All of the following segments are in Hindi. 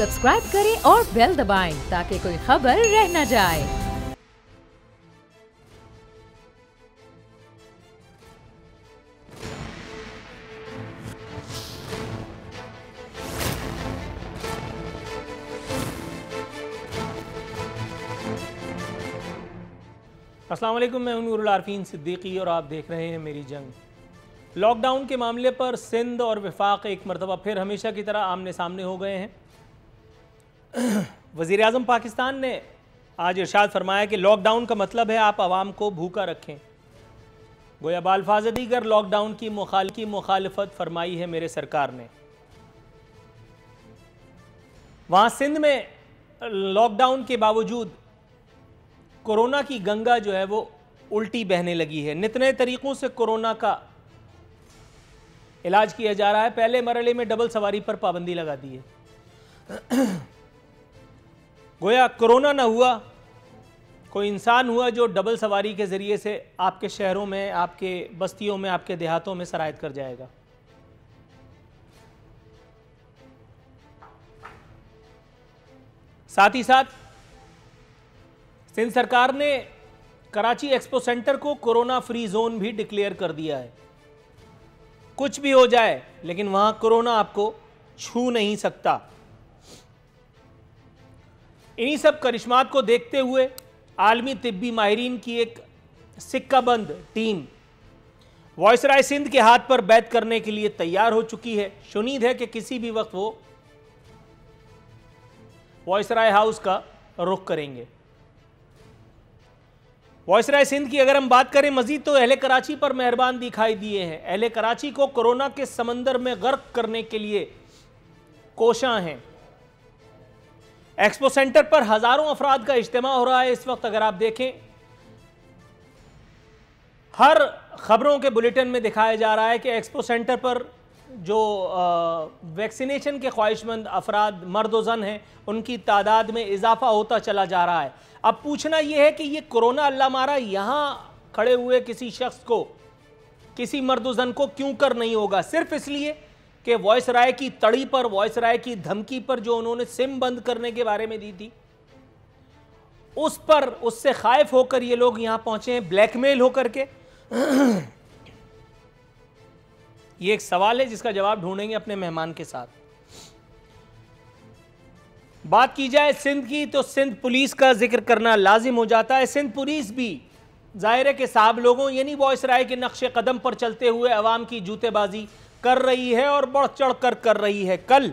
सब्सक्राइब करें और बेल दबाएं ताकि कोई खबर रह न जाए। अस्सलाम वालेकुम, मैं नूरुल आरफीन सिद्दीकी और आप देख रहे हैं मेरी जंग। लॉकडाउन के मामले पर सिंध और वफाक एक मरतबा फिर हमेशा की तरह आमने सामने हो गए हैं। वज़ीर आज़म पाकिस्तान ने आज इरशाद फरमाया कि लॉकडाउन का मतलब है आप आवाम को भूखा रखें। गोया बाल्फाज़ दीगर लॉकडाउन की मुखालफत फरमाई है मेरे सरकार ने। वहाँ सिंध में लॉकडाउन के बावजूद कोरोना की गंगा जो है वो उल्टी बहने लगी है। नित नए तरीक़ों से कोरोना का इलाज किया जा रहा है। पहले मरहले में डबल सवारी पर पाबंदी लगा दी है। गोया कोरोना ना हुआ, कोई इंसान हुआ जो डबल सवारी के ज़रिए से आपके शहरों में, आपके बस्तियों में, आपके देहातों में सरायत कर जाएगा। साथ ही साथ सिंध सरकार ने कराची एक्सपो सेंटर को कोरोना फ्री जोन भी डिक्लेयर कर दिया है। कुछ भी हो जाए लेकिन वहां कोरोना आपको छू नहीं सकता। इन्हीं सब करिश्मात को देखते हुए आलमी तिब्बी माहिरीन की एक सिक्काबंद टीम वायसराय सिंध के हाथ पर बैत करने के लिए तैयार हो चुकी है। शुनीद है कि किसी भी वक्त वो वायसराय हाउस का रुख करेंगे। वायसराय सिंध की अगर हम बात करें मजीद तो अहले कराची पर मेहरबान दिखाई दिए हैं। अहले कराची को कोरोना के समंदर में गर्क करने के लिए कोशां हैं। एक्सपो सेंटर पर हजारों अफराद का इज्तिमा हो रहा है इस वक्त। अगर आप देखें हर खबरों के बुलेटिन में दिखाया जा रहा है कि एक्सपो सेंटर पर जो वैक्सीनेशन के ख्वाहिशमंद अफराद मर्द व ज़न हैं उनकी तादाद में इजाफा होता चला जा रहा है। अब पूछना यह है कि ये कोरोना अल्लाह मारा यहाँ खड़े हुए किसी शख्स को, किसी मर्द व ज़न को क्यों कर नहीं होगा? सिर्फ इसलिए कि वायसराय की तड़ी पर, वायसराय की धमकी पर जो उन्होंने सिम बंद करने के बारे में दी थी उस पर, उससे खाइफ होकर ये लोग यहाँ पहुंचे हैं, ब्लैकमेल होकर के। ये एक सवाल है जिसका जवाब ढूंढेंगे अपने मेहमान के साथ। बात की जाए सिंध की तो सिंध पुलिस का जिक्र करना लाजिम हो जाता है। सिंध पुलिस भी जाहिर है कि साहब लोगों यानी वायसराय के नक्शे कदम पर चलते हुए अवाम की जूतेबाजी कर रही है और बढ़ चढ़ कर रही है। कल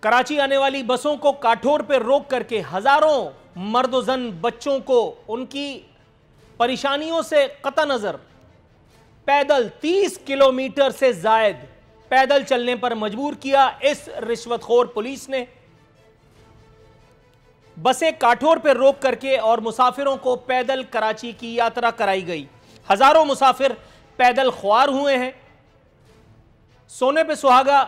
कराची आने वाली बसों को काठोर पर रोक करके हजारों मर्द व जन बच्चों को उनकी परेशानियों से कता नजर पैदल 30 किलोमीटर से जायद पैदल चलने पर मजबूर किया इस रिश्वतखोर पुलिस ने। बसें काठोर पर रोक करके और मुसाफिरों को पैदल कराची की यात्रा कराई गई। हजारों मुसाफिर पैदल ख्वार हुए हैं। सोने पे सुहागा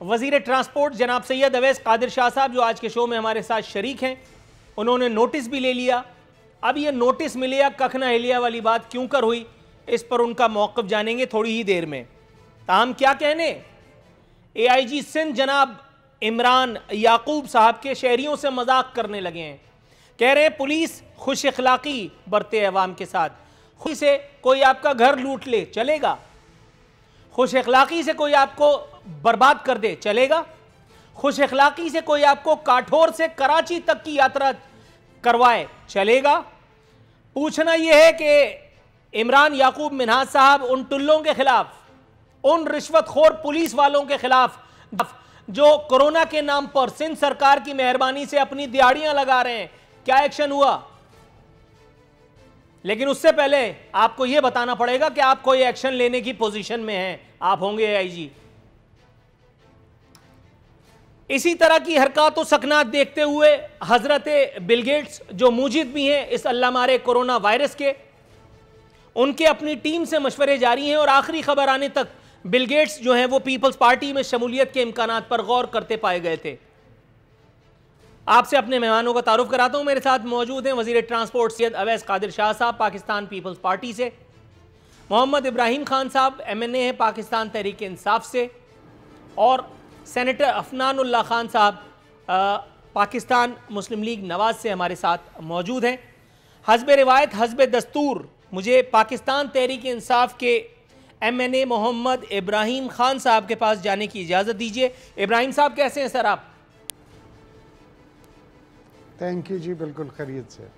वजीर ट्रांसपोर्ट जनाब सैयद अवैस कादिर शाह साहब जो आज के शो में हमारे साथ शरीक हैं, उन्होंने नोटिस भी ले लिया। अब ये नोटिस मिले या कख ना हिलिया वाली बात क्यों कर हुई, इस पर उनका मौक़िफ़ जानेंगे थोड़ी ही देर में। ताहम क्या कहने, AIG सिंध जनाब इमरान याकूब साहब के शहरियों से मजाक करने लगे हैं। कह रहे हैं पुलिस खुश अखलाकी बरते अवाम के साथ। खुशी से कोई आपका घर लूट ले चलेगा, खुश अखलाकी से कोई आपको बर्बाद कर दे चलेगा, खुश अखलाकी से कोई आपको काठोर से कराची तक की यात्रा करवाए चलेगा। पूछना यह है कि इमरान याकूब मिन्हाज साहब उन टुल्लों के खिलाफ, उन रिश्वतखोर पुलिस वालों के खिलाफ जो कोरोना के नाम पर सिंध सरकार की मेहरबानी से अपनी दिहाड़ियां लगा रहे हैं, क्या एक्शन हुआ? लेकिन उससे पहले आपको यह बताना पड़ेगा कि आप कोई एक्शन लेने की पोजीशन में हैं। आप होंगे AIG। इसी तरह की हरकत और सकनात देखते हुए हजरत बिल गेट्स जो मूजिद भी हैं इस अल्लाह मारे कोरोना वायरस के, उनके अपनी टीम से मशवरे जारी हैं और आखिरी खबर आने तक बिल गेट्स जो हैं वो पीपल्स पार्टी में शमूलियत के इम्कानात पर गौर करते पाए गए थे। आपसे अपने मेहमानों का तारुफ कराता हूं। मेरे साथ मौजूद हैं वजीर ट्रांसपोर्ट सैयद अवैस कादिर शाह साहब पाकिस्तान पीपल्स पार्टी से, मोहम्मद इब्राहिम खान साहब MNA हैं पाकिस्तान तहरीक इंसाफ से, और सेनेटर अफनानुल्लाह खान साहब पाकिस्तान मुस्लिम लीग नवाज से हमारे साथ मौजूद हैं। हस्ब रिवायत हस्ब दस्तूर मुझे पाकिस्तान तहरीक इंसाफ के MNA मोहम्मद इब्राहिम खान साहब के पास जाने की इजाज़त दीजिए। इब्राहिम साहब कैसे हैं सर आप? थैंक यू जी, बिल्कुल खैरियत से।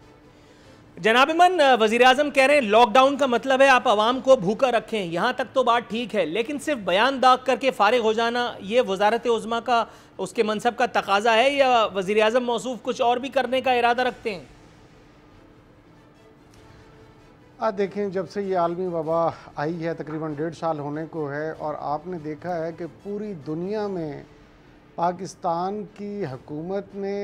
जनाब इमन, वज़ीर आज़म कह रहे हैं लॉकडाउन का मतलब है आप आवाम को भूखा रखें। यहाँ तक तो बात ठीक है, लेकिन सिर्फ बयान दाग करके फारिग हो जाना ये वज़ारत उज़्मा का उसके मनसब का तकाजा है या वज़ीर आज़म मौसूफ कुछ और भी करने का इरादा रखते हैं? देखें, जब से ये आलमी वबा आई है तकरीबन 1.5 साल होने को है, और आपने देखा है कि पूरी दुनिया में पाकिस्तान की हुकूमत ने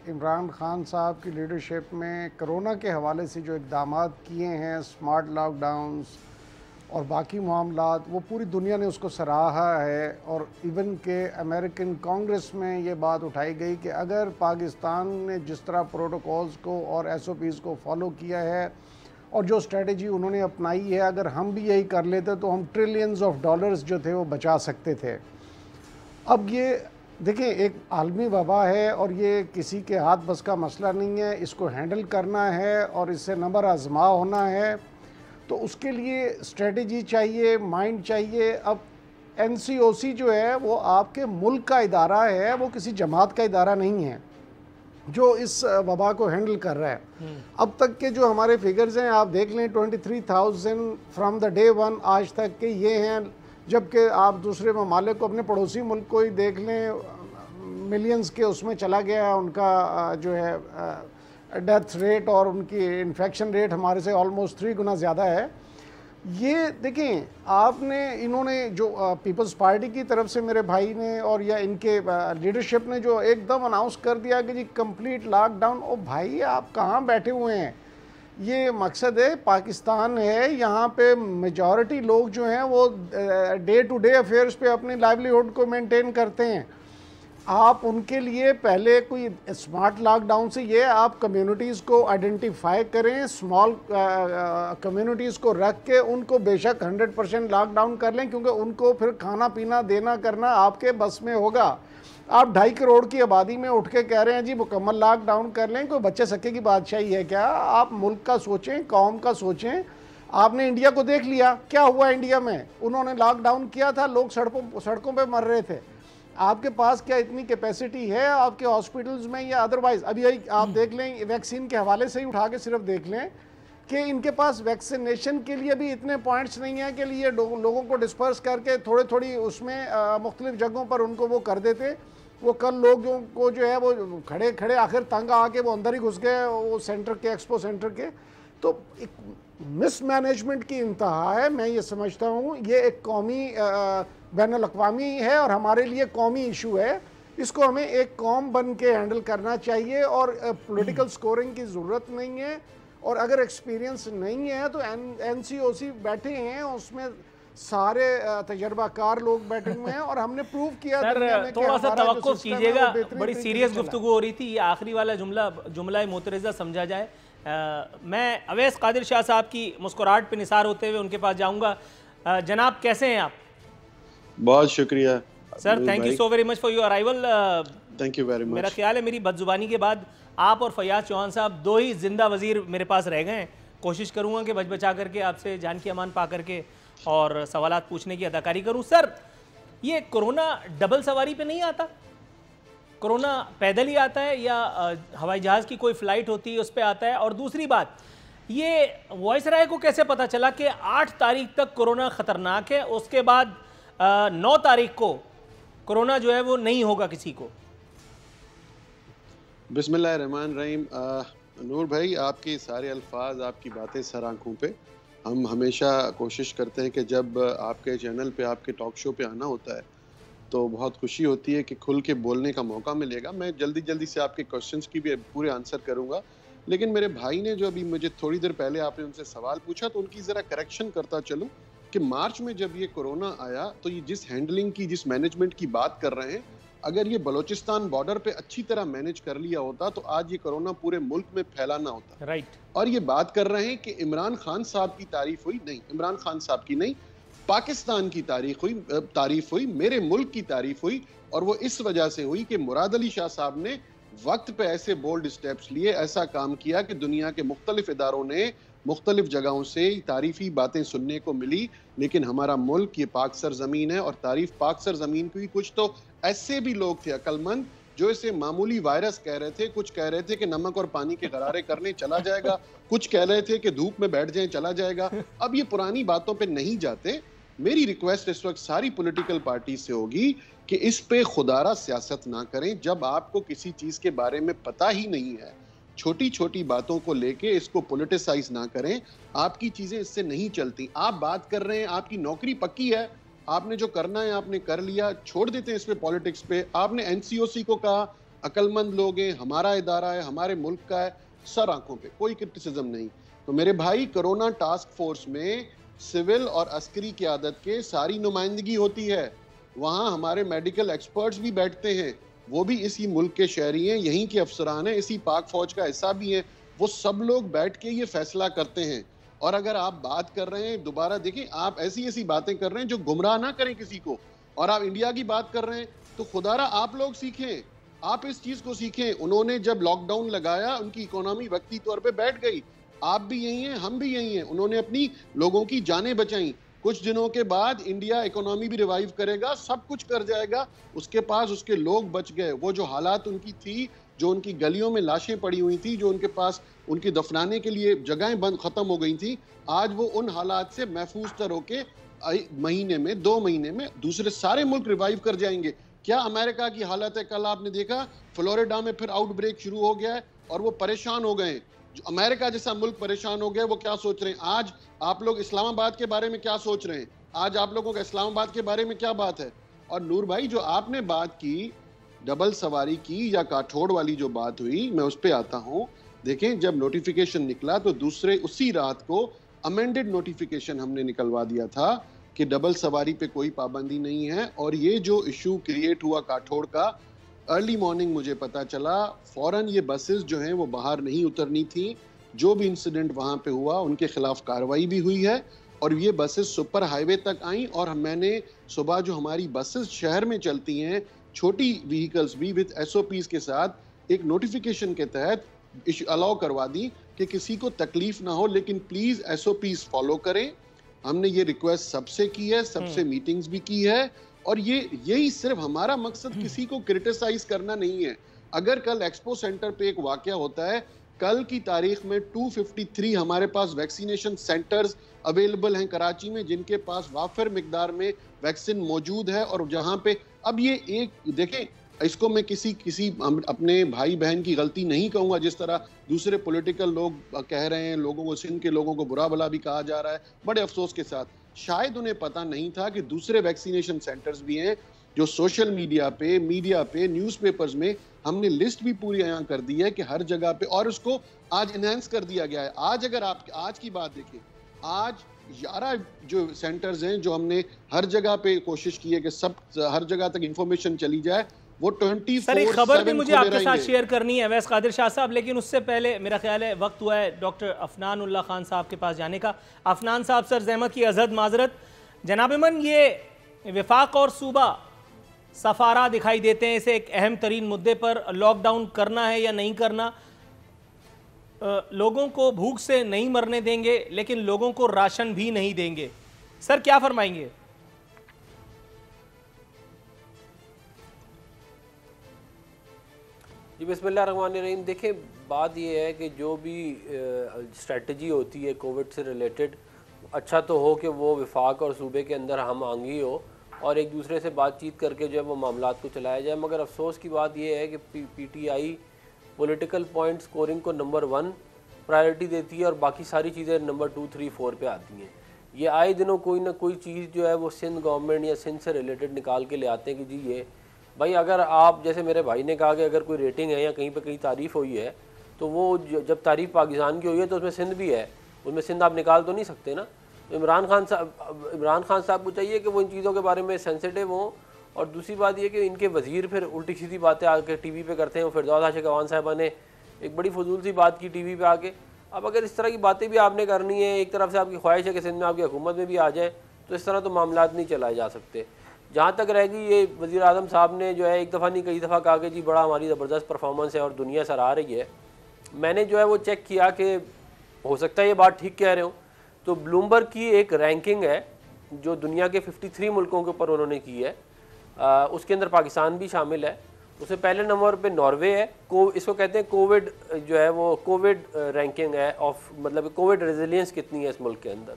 इमरान खान साहब की लीडरशिप में कोरोना के हवाले से जो इक़दामात किए हैं, स्मार्ट लॉकडाउन्स और बाकी मामलात, वो पूरी दुनिया ने उसको सराहा है। और इवन के अमेरिकन कांग्रेस में ये बात उठाई गई कि अगर पाकिस्तान ने जिस तरह प्रोटोकॉल्स को और SOPs को फॉलो किया है और जो स्ट्रेटजी उन्होंने अपनाई है, अगर हम भी यही कर लेते तो हम ट्रिलियंस ऑफ डॉलर्स जो थे वो बचा सकते थे। अब ये देखें, एक आलमी वबा है और ये किसी के हाथ बस का मसला नहीं है, इसको हैंडल करना है और इससे नंबर आजमा होना है, तो उसके लिए स्ट्रेटजी चाहिए, माइंड चाहिए। अब NCOC जो है वो आपके मुल्क का इदारा है, वो किसी जमात का इदारा नहीं है जो इस वबा को हैंडल कर रहा है। अब तक के जो हमारे फिगर्स हैं आप देख लें, 23,000 फ्राम द डे 1 आज तक के ये हैं, जबकि आप दूसरे ममालिक को, अपने पड़ोसी मुल्क को ही देख लें, मिलियंस के उसमें चला गया उनका जो है डेथ रेट, और उनकी इन्फेक्शन रेट हमारे से ऑलमोस्ट 3 गुना ज़्यादा है। ये देखें, आपने इन्होंने जो पीपल्स पार्टी की तरफ से मेरे भाई ने और या इनके लीडरशिप ने जो एकदम अनाउंस कर दिया कि जी कंप्लीट लॉकडाउन, ओ भाई आप कहाँ बैठे हुए हैं? ये मकसद है, पाकिस्तान है, यहाँ पे मेजॉरिटी लोग जो हैं वो डे टू डे अफेयर्स पे अपनी लाइवलीहुड को मेंटेन करते हैं। आप उनके लिए पहले कोई स्मार्ट लॉकडाउन से ये आप कम्युनिटीज़ को आइडेंटिफाई करें, स्मॉल कम्युनिटीज़ को रख के उनको बेशक 100% लॉकडाउन कर लें, क्योंकि उनको फिर खाना पीना देना करना आपके बस में होगा। आप 2.5 करोड़ की आबादी में उठ के कह रहे हैं जी मुकम्मल लॉकडाउन कर लें, कोई बच्चे सके की बादशाही है क्या? आप मुल्क का सोचें, कौम का सोचें। आपने इंडिया को देख लिया, क्या हुआ इंडिया में? उन्होंने लॉकडाउन किया था, लोग सड़कों पे मर रहे थे। आपके पास क्या इतनी कैपेसिटी है आपके हॉस्पिटल्स में या अदरवाइज? अभी यही आप देख लें, वैक्सीन के हवाले से ही उठा के सिर्फ देख लें कि इनके पास वैक्सीनेशन के लिए भी इतने पॉइंट्स नहीं हैं कि लिए लोगों को डिस्पर्स करके थोड़ी उसमें मुख्तलिफ जगहों पर उनको वो कर देते। वो कल लोगों को जो है वो खड़े आखिर तंग आके वो अंदर ही घुस गए वो सेंटर के, एक्सपो सेंटर के। तो एक मिसमैनेजमेंट की इंतहा है, मैं ये समझता हूँ। ये एक कौमी बैनुल अक़वामी है और हमारे लिए कौमी इशू है। इसको हमें एक कौम बन के हैंडल करना चाहिए और पॉलिटिकल स्कोरिंग की ज़रूरत नहीं है। और अगर एक्सपीरियंस नहीं है तो NCOC बैठे हैं, उसमें सारे तजर्बाकार लोग बैठे हुए हैं और हमने प्रूव किया। सर थोड़ा सा तवक्कुफ कीजिएगा, बड़ी सीरियस गुफ्तगू हो रही थी, ये आखिरी वाला जुमला मोतरज़ा समझा जाए। मैं अवैस कादिर शाह साहब की मुस्कुराहट पे निसार होते हुए उनके पास जाऊंगा। जनाब कैसे हैं आप? बहुत शुक्रिया sir, thank you so very much for your arrival. Thank you very much. मेरा ख्याल है मेरी बदजुबानी के बाद आप और फैयाज चौहान साहब 2 ही जिंदा वजीर मेरे पास रह गए हैं। कोशिश करूंगा कि बच बचा करके आपसे जान की अमान पा करके और सवालात पूछने की अदाकारी करूं। सर, ये कोरोना डबल सवारी पे नहीं आता? कोरोना पैदल ही आता है या हवाई जहाज़ की कोई फ़्लाइट होती है उस पर आता है? और दूसरी बात, ये वायसराय को कैसे पता चला कि 8 तारीख तक कोरोना ख़तरनाक है, उसके बाद 9 तारीख को कोरोना जो है वो नहीं होगा किसी को? बिस्मिल्लाहिर्रहमानिर्रहीम। नूर भाई, आपके सारे अल्फाज, आपकी बातें सर आंखों पे। हम हमेशा कोशिश करते हैं कि जब आपके चैनल पे, आपके टॉक शो पे आना होता है तो बहुत खुशी होती है कि खुल के बोलने का मौका मिलेगा। मैं जल्दी से आपके क्वेश्चंस की भी पूरे आंसर करूंगा, लेकिन मेरे भाई ने जो अभी मुझे थोड़ी देर पहले आपने उनसे सवाल पूछा तो उनकी ज़रा करेक्शन करता चलूँ कि मार्च में जब ये कोरोना आया तो ये जिस हैंडलिंग की, जिस मैनेजमेंट की बात कर रहे हैं, अगर ये बलूचिस्तान बॉर्डर पे अच्छी तरह मैनेज कर लिया होता तो आज ये कोरोना पूरे मुल्क में फैला ना होता। राइट। और ये बात कर रहे हैं कि इमरान खान साहब की तारीफ हुई, नहीं, इमरान खान साहब की नहीं, पाकिस्तान की तारीफ हुई, मेरे मुल्क की तारीफ हुई, और वो इस वजह से हुई कि मुराद अली शाह साहब ने वक्त पे ऐसे बोल्ड स्टेप्स लिए, ऐसा काम किया कि दुनिया के मुख्तलिफ इदारों ने मुख्तलिफ जगहों से तारीफी बातें सुनने को मिली। लेकिन हमारा मुल्क ये पाक सर ज़मीन है, और तारीफ पाक सर ज़मीन की। कुछ तो ऐसे भी लोग थे अक्लमंद जो इसे मामूली वायरस कह रहे थे, कुछ कह रहे थे कि नमक और पानी के गरारे करने चला जाएगा, कुछ कह रहे थे कि धूप में बैठ जाएं चला जाएगा। अब ये पुरानी बातों पे नहीं जाते। मेरी रिक्वेस्ट इस वक्त सारी पॉलिटिकल पार्टी से होगी कि इस पे खुदारा सियासत ना करें। जब आपको किसी चीज के बारे में पता ही नहीं है, छोटी छोटी बातों को लेके इसको पॉलिटिसाइज ना करें। आपकी चीजें इससे नहीं चलती। आप बात कर रहे हैं, आपकी नौकरी पक्की है, आपने जो करना है आपने कर लिया, छोड़ देते हैं इस पे पॉलिटिक्स पे। आपने एनसीओसी को कहा अकलमंद लोग हैं, हमारा इदारा है, हमारे मुल्क का है, सर आंखों पे, कोई क्रिटिसिज्म नहीं। तो मेरे भाई, कोरोना टास्क फोर्स में सिविल और अस्करी क़यादत के सारी नुमाइंदगी होती है। वहाँ हमारे मेडिकल एक्सपर्ट्स भी बैठते हैं, वो भी इसी मुल्क के शहरी हैं, यहीं के अफसरान हैं, इसी पाक फौज का हिस्सा भी हैं। वो सब लोग बैठ के ये फैसला करते हैं। और अगर आप बात कर रहे हैं, दोबारा देखिए, आप ऐसी ऐसी बातें कर रहे हैं जो गुमराह ना करें किसी को, और आप इंडिया की बात कर रहे हैं, तो खुदारा आप लोग सीखें, आप इस चीज को सीखें। उन्होंने जब लॉकडाउन लगाया, उनकी इकोनॉमी वक्ती तौर पे बैठ गई। आप भी यही हैं, हम भी यही हैं। उन्होंने अपनी लोगों की जानें बचाई। कुछ दिनों के बाद इंडिया इकोनॉमी भी रिवाइव करेगा, सब कुछ कर जाएगा। उसके पास उसके लोग बच गए। वो जो हालात उनकी थी, जो उनकी गलियों में लाशें पड़ी हुई थी, जो उनके पास उनकी दफनाने के लिए जगहें बंद खत्म हो गई थी, आज वो उन हालात से महफूज तर होके महीने में, 2 महीने में दूसरे सारे मुल्क रिवाइव कर जाएंगे। क्या अमेरिका की हालत है? कल आपने देखा फ्लोरिडा में फिर आउटब्रेक शुरू हो गया है और वो परेशान हो गए। जो अमेरिका जैसा मुल्क परेशान हो गया, वो क्या सोच रहे हैं? आज आप लोग इस्लामाबाद के बारे में क्या सोच रहे हैं? आज आप लोगों का इस्लामाबाद के बारे में क्या बात है? और नूर भाई, जो आपने बात की डबल सवारी की या काठोड़ वाली जो बात हुई, मैं उस पर आता हूँ। देखें, जब नोटिफिकेशन निकला तो दूसरे उसी रात को अमेंडेड नोटिफिकेशन हमने निकलवा दिया था कि डबल सवारी पे कोई पाबंदी नहीं है। और ये जो इशू क्रिएट हुआ काठोड़ का, अर्ली मॉर्निंग मुझे पता चला, फौरन ये बसेस जो हैं वो बाहर नहीं उतरनी थी। जो भी इंसिडेंट वहाँ पे हुआ उनके खिलाफ कार्रवाई भी हुई है, और ये बसेस सुपर हाईवे तक आई। और मैंने सुबह जो हमारी बसेस शहर में चलती हैं, छोटी व्हीकल्स भी विद SOPs के साथ, एक नोटिफिकेशन के तहत अलाउ करवा दी कि किसी को तकलीफ ना हो, लेकिन प्लीज SOPs फॉलो करें। हमने ये रिक्वेस्ट सबसे की है, सबसे मीटिंग्स भी की है। और यही सिर्फ हमारा मकसद किसी को क्रिटिसाइज करना नहीं है। अगर कल एक्सपो सेंटर पे एक वाकया होता है, कल की तारीख में 253 हमारे पास वैक्सीनेशन सेंटर्स अवेलेबल हैं कराची में, जिनके पास वाफिर मिकदार में वैक्सीन मौजूद है। और जहां पे अब ये एक देखें, इसको मैं किसी अपने भाई बहन की गलती नहीं कहूंगा, जिस तरह दूसरे पॉलिटिकल लोग कह रहे हैं, लोगों को, सिंध के लोगों को बुरा भला भी कहा जा रहा है, बड़े अफसोस के साथ। शायद उन्हें पता नहीं था कि दूसरे वैक्सीनेशन सेंटर्स भी हैं जो सोशल मीडिया पे, न्यूज़पेपर्स में हमने लिस्ट भी पूरी यहाँ कर दी है कि हर जगह पे, और उसको आज इनहेंस कर दिया गया है। आज अगर आप आज की बात देखें, आज 11 जो सेंटर्स हैं जो हमने हर जगह पे कोशिश की है कि सब हर जगह तक इंफॉर्मेशन चली जाए, वो 24/7 सर, एक खबर भी मुझे आपके साथ शेयर करनी है अवैस कादिर शाह साहब, लेकिन उससे पहले मेरा ख्याल है वक्त हुआ है डॉक्टर अफनान उल्लाह खान साहब के पास जाने का। अफनान साहब, सर ज़हमत की अज़हद माजरत। जनाब मन, ये विफाक और सूबा सफारा दिखाई देते हैं, इसे एक अहम तरीन मुद्दे पर लॉकडाउन करना है या नहीं करना। लोगों को भूख से नहीं मरने देंगे, लेकिन लोगों को राशन भी नहीं देंगे। सर, क्या फरमाएंगे? जी, बिस्मिल्लाहिर्रहमानिर्रहीम। देखें, बात ये है कि जो भी स्ट्रेटजी होती है कोविड से रिलेटेड, अच्छा तो हो कि वो विफाक और सूबे के अंदर हम आंगी हो और एक दूसरे से बातचीत करके जो है वो मामलात को चलाया जाए। मगर अफसोस की बात ये है कि PTI पॉलिटिकल पॉइंट स्कोरिंग को नंबर 1 प्रायोरिटी देती है और बाकी सारी चीज़ें नंबर 2, 3, 4 पे आती हैं। ये आए दिनों कोई ना कोई चीज़ जो है वो सिंध गवर्नमेंट या सिंध से रिलेटेड निकाल के ले आते हैं कि जी ये भाई, अगर आप, जैसे मेरे भाई ने कहा कि अगर कोई रेटिंग है या कहीं पे कहीं तारीफ़ हुई है, तो वो जब तारीफ़ पाकिस्तान की हुई है तो उसमें सिंध भी है, उसमें सिंध आप निकाल तो नहीं सकते ना। तो इमरान खान साहब को चाहिए कि वो इन चीज़ों के बारे में सेंसिटिव हों। और दूसरी बात ये कि इनके वज़ीर फिर उल्टी सीधी बातें आके TV पे करते हैं। फिरदौस आशिक अवान साहिबा ने एक बड़ी फजूल सी बात की TV पे आके। अब अगर इस तरह की बातें भी आपने करनी है, एक तरफ से आपकी ख्वाहिश है कि सिंध में आपकी हुकूमत में भी आ जाए, तो इस तरह तो मामलात नहीं चलाए जा सकते। जहाँ तक रहेगी ये वज़ीर आज़म साहब ने जो है एक दफ़ा नहीं कई दफ़ा कहा कि जी बड़ा हमारी ज़बरदस्त परफॉर्मेंस है और दुनिया सराह रही है। मैंने जो है वो चेक किया कि हो सकता है ये बात ठीक कह रहे हो, तो ब्लूमबर्ग की एक रैंकिंग है जो दुनिया के 53 मुल्कों के ऊपर उन्होंने की है, उसके अंदर पाकिस्तान भी शामिल है। उससे पहले नंबर पे नॉर्वे है, इसको कहते हैं कोविड जो है वो कोविड रैंकिंग है ऑफ, मतलब कोविड रेजिलियंस कितनी है इस मुल्क के अंदर,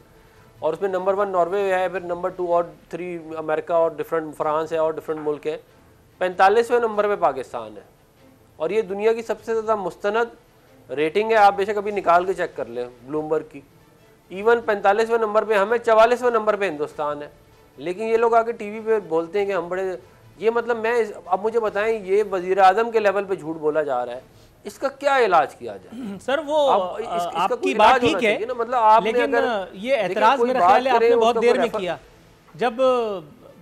और उसमें नंबर 1 नॉर्वे है, फिर नंबर 2 और 3 अमेरिका और डिफरेंट फ्रांस है और डिफरेंट मुल्क है। 45वें नंबर पे पाकिस्तान है और ये दुनिया की सबसे ज़्यादा मुस्तनद रेटिंग है। आप बेशक अभी निकाल के चेक कर लें ब्लूमबर्ग की। इवन 45वें नंबर पे हमें, 44वें नंबर पे हिंदुस्तान है। लेकिन ये लोग आके टीवी पे बोलते हैं कि हम बड़े, ये मतलब मैं अब मुझे बताएं, ये वज़ीर आज़म के लेवल पे झूठ बोला जा रहा है, इसका क्या इलाज किया जाए? सर वो आपकी इलाज बात ठीक है ना, मतलब आपने लेकिन अगर ये एतराज़ मेरा ख्याल है आपने बहुत देर में किया। जब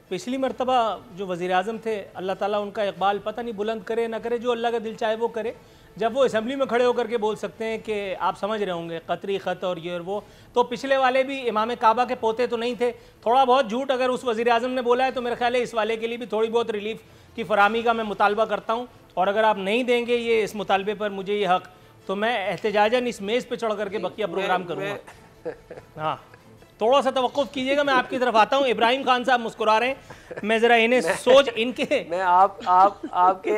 पिछली मरतबा जो वज़ीर आज़म थे, अल्लाह ताला उनका इकबाल पता नहीं बुलंद करे ना करे, जो अल्लाह का दिल चाहे वो करे, जब वो असेंबली में खड़े होकर के बोल सकते हैं कि आप समझ रहे होंगे कतरी ख़त और ये और वो, तो पिछले वाले भी इमाम काबा के पोते तो नहीं थे। थोड़ा बहुत झूठ अगर उस वज़ीर आज़म ने बोला है तो मेरा ख्याल है इस वाले के लिए भी थोड़ी बहुत रिलीफ की फराहमी का मैं मुतालबा करता हूँ। और अगर आप नहीं देंगे ये इस मुतालबे पर मुझे ये हक़, तो मैं एहतजाजन इस मेज़ पे चढ़ करके बकिया प्रोग्राम करूँगा। हाँ, थोड़ा सा तवक्कुफ कीजिएगा, मैं आपकी तरफ आता हूँ। इब्राहिम खान साहब मुस्कुरा रहे हैं, मैं ज़रा इन्हें सोच इनके मैं आपके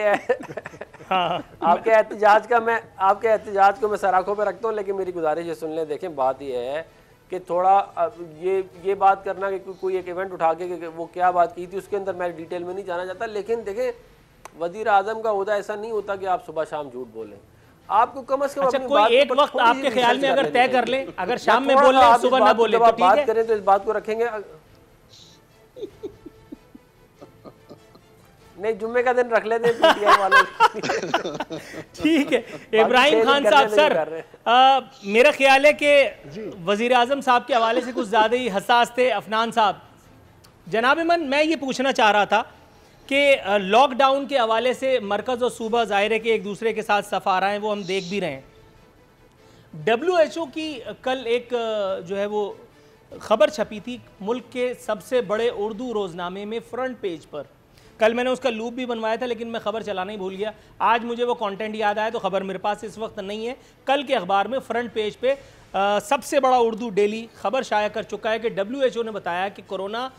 एहतजाज को मैं सराखों पे रखता हूँ, लेकिन मेरी गुजारिश है सुन लें। देखें, बात ये है कि थोड़ा ये बात करना कि कोई एक इवेंट उठा के वो क्या बात की थी उसके अंदर मैं डिटेल में नहीं जाना चाहता, लेकिन देखें वज़ीर आज़म का ओहदा ऐसा नहीं होता कि आप सुबह शाम झूठ बोलें। आपको कम से कम अच्छा, कोई एक वक्त आपके ख्याल में अगर तय कर ले, अगर शाम में बोल ले सुबह ना बोले, तो बात करें तो इस बात को रखेंगे। नहीं, जुम्मे का दिन रख लेते हैं पीटीआई वाले। ठीक है इब्राहिम खान साहब, सर मेरा ख्याल है कि वज़ीर आज़म साहब के हवाले से कुछ ज़्यादा ही हसास थे अफनान साहब। जनाब मन, मैं ये पूछना चाह रहा था कि लॉकडाउन के हवाले से मरकज़ और सूबा ज़ाहिर है कि एक दूसरे के साथ सफ़ आ रहे हैं, वो हम देख भी रहे हैं। WHO की कल एक जो है वो ख़बर छपी थी मुल्क के सबसे बड़े उर्दू रोज़नामे में फ्रंट पेज पर। कल मैंने उसका लूप भी बनवाया था लेकिन मैं ख़बर चलाना ही भूल गया। आज मुझे वो कंटेंट याद आया तो ख़बर मेरे पास इस वक्त नहीं है। कल के अखबार में फ्रंट पेज पे सबसे बड़ा उर्दू डेली ख़बर शाया कर चुका है कि WHO ने बताया कि कोरोना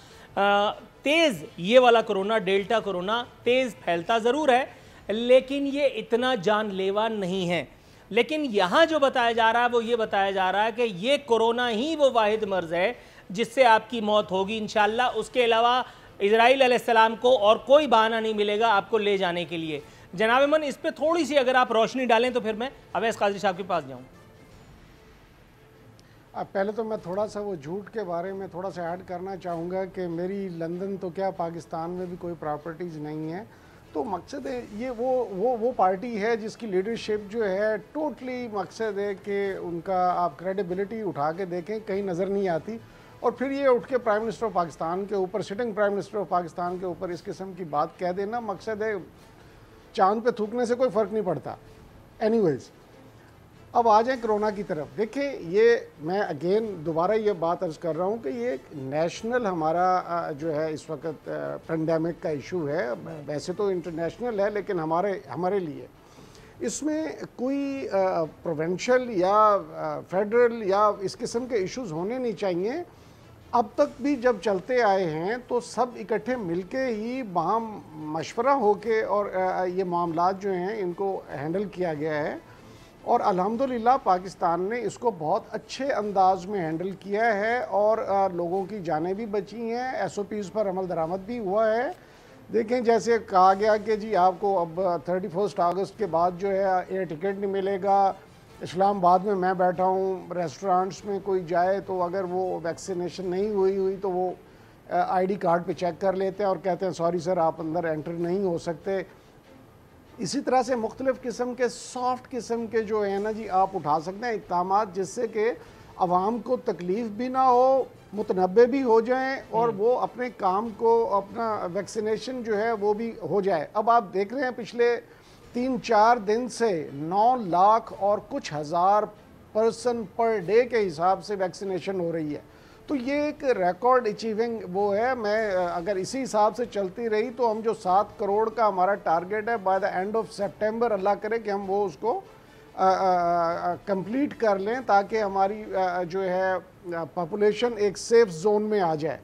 तेज़, ये वाला कोरोना, डेल्टा कोरोना तेज़ फैलता ज़रूर है लेकिन ये इतना जानलेवा नहीं है। लेकिन यहाँ जो बताया जा रहा है वो ये बताया जा रहा है कि ये कोरोना ही वो वाहिद मर्ज़ है जिससे आपकी मौत होगी इंशाअल्लाह। उसके अलावा इजराइल अलैहिस्सलाम को और कोई बहाना नहीं मिलेगा आपको ले जाने के लिए। जनाब मन, इस पर थोड़ी सी अगर आप रोशनी डालें तो फिर मैं अवैस कादरी साहब के पास जाऊँ। अब पहले तो मैं थोड़ा सा वो झूठ के बारे में थोड़ा सा ऐड करना चाहूँगा कि मेरी लंदन तो क्या पाकिस्तान में भी कोई प्रॉपर्टीज़ नहीं है। तो मकसद है ये वो पार्टी है जिसकी लीडरशिप जो है टोटली मकसद है कि उनका आप क्रेडिबिलिटी उठा के देखें, कहीं नज़र नहीं आती। और फिर ये उठ के प्राइम मिनिस्टर ऑफ पाकिस्तान के ऊपर, sitting prime minister of Pakistan के ऊपर इस किस्म की बात कह देना, मकसद है चांद पे थूकने से कोई फ़र्क नहीं पड़ता। एनीवेज, अब आ जाए कोरोना की तरफ। देखिए, ये मैं अगेन दोबारा ये बात अर्ज़ कर रहा हूँ कि ये नेशनल हमारा जो है इस वक्त पेंडेमिक का इशू है। वैसे तो इंटरनेशनल है लेकिन हमारे लिए इसमें कोई प्रोविंशियल या फेडरल या इस किस्म के इश्यूज़ होने नहीं चाहिए। अब तक भी जब चलते आए हैं तो सब इकट्ठे मिलके ही वहाँ मशवरा होके और ये मामलात जो हैं इनको हैंडल किया गया है और अल्हम्दुलिल्लाह पाकिस्तान ने इसको बहुत अच्छे अंदाज में हैंडल किया है और लोगों की जानें भी बची हैं, SOPs पर अमल दरामद भी हुआ है। देखें, जैसे कहा गया कि जी आपको अब 31 अगस्त के बाद जो है एयर टिकट नहीं मिलेगा। इस्लामाबाद में मैं बैठा हूँ, रेस्टोरेंट्स में कोई जाए तो अगर वो वैक्सीनेशन नहीं हुई तो वो ID कार्ड पे चेक कर लेते हैं और कहते हैं सॉरी सर आप अंदर एंटर नहीं हो सकते। इसी तरह से मुख्तलिफ़ किस्म के सॉफ्ट किस्म के जो है ना जी आप उठा सकते हैं इक़दामात जिससे कि आवाम को तकलीफ़ भी ना हो, मुतनब्बे भी हो जाएं और वो अपने काम को, अपना वैक्सीनेशन जो है वो भी हो जाए। अब आप देख रहे हैं पिछले 3-4 दिन से 9 लाख और कुछ हज़ार पर्सन पर डे के हिसाब से वैक्सीनेशन हो रही है। तो ये एक रिकॉर्ड अचीविंग वो है। मैं अगर इसी हिसाब से चलती रही तो हम जो 7 करोड़ का हमारा टारगेट है बाय द एंड ऑफ सितंबर, अल्लाह करे कि हम वो उसको कंप्लीट कर लें ताकि हमारी जो है पॉपुलेशन एक सेफ जोन में आ जाए।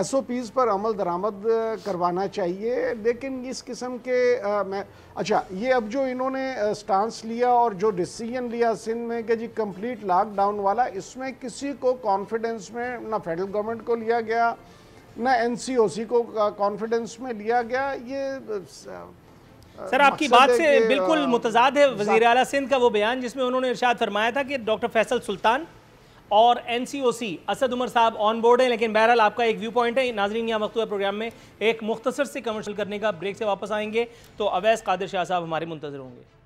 SOPs पर अमल दरामद करवाना चाहिए। लेकिन इस किस्म के मैं अच्छा, ये अब जो इन्होंने स्टांस लिया और जो डिसीजन लिया सिंध में कि जी कंप्लीट लॉकडाउन वाला, इसमें किसी को कॉन्फिडेंस में ना फेडरल गवर्नमेंट को लिया गया ना NCOC को कॉन्फिडेंस में लिया गया। ये सर आपकी बात से बिल्कुल मुतजाद है वज़ीर आला सिंध का वो बयान जिसमें उन्होंने इरशाद फरमाया था कि डॉक्टर फैसल सुल्तान और NCOC असद उमर साहब ऑन बोर्ड हैं। लेकिन बहरहाल आपका एक व्यू पॉइंट है। नाज़रीन, यहाँ मकतूबा प्रोग्राम में एक मुख्तसर से कमर्शियल करने का ब्रेक से वापस आएंगे तो अवैस कादिर शाह साहब हमारे मुंतज़िर होंगे।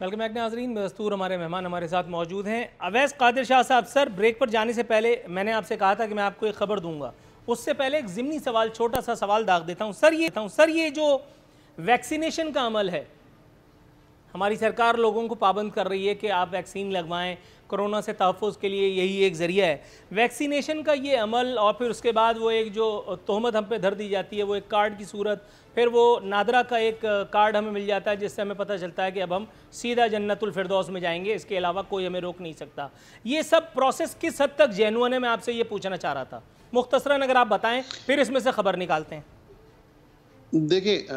वेलकम बैक नाज़रीन, दस्तूर हमारे मेहमान हमारे साथ मौजूद हैं अवैस कादिर शाह साहब। सर, ब्रेक पर जाने से पहले मैंने आपसे कहा था कि मैं आपको एक खबर दूंगा, उससे पहले एक ज़िमनी सवाल, छोटा सा सवाल दाग देता हूं। सर ये जो वैक्सीनेशन का अमल है, हमारी सरकार लोगों को पाबंद कर रही है कि आप वैक्सीन लगवाएं, कोरोना से तहफ़्फ़ुज़ के लिए यही एक ज़रिया है वैक्सीनेशन का ये अमल। और फिर उसके बाद वो एक जो तोहमत हम पे धर दी जाती है वो एक कार्ड की सूरत, फिर वो नादरा का एक कार्ड हमें मिल जाता है जिससे हमें पता चलता है कि अब हम सीधा जन्नतुल फिरदौस में जाएंगे, इसके अलावा कोई हमें रोक नहीं सकता। ये सब प्रोसेस किस हद तक जेन्युइन है, मैं आपसे ये पूछना चाह रहा था। मुख्तसरन अगर आप बताएं, फिर इसमें से खबर निकालते हैं। देखिए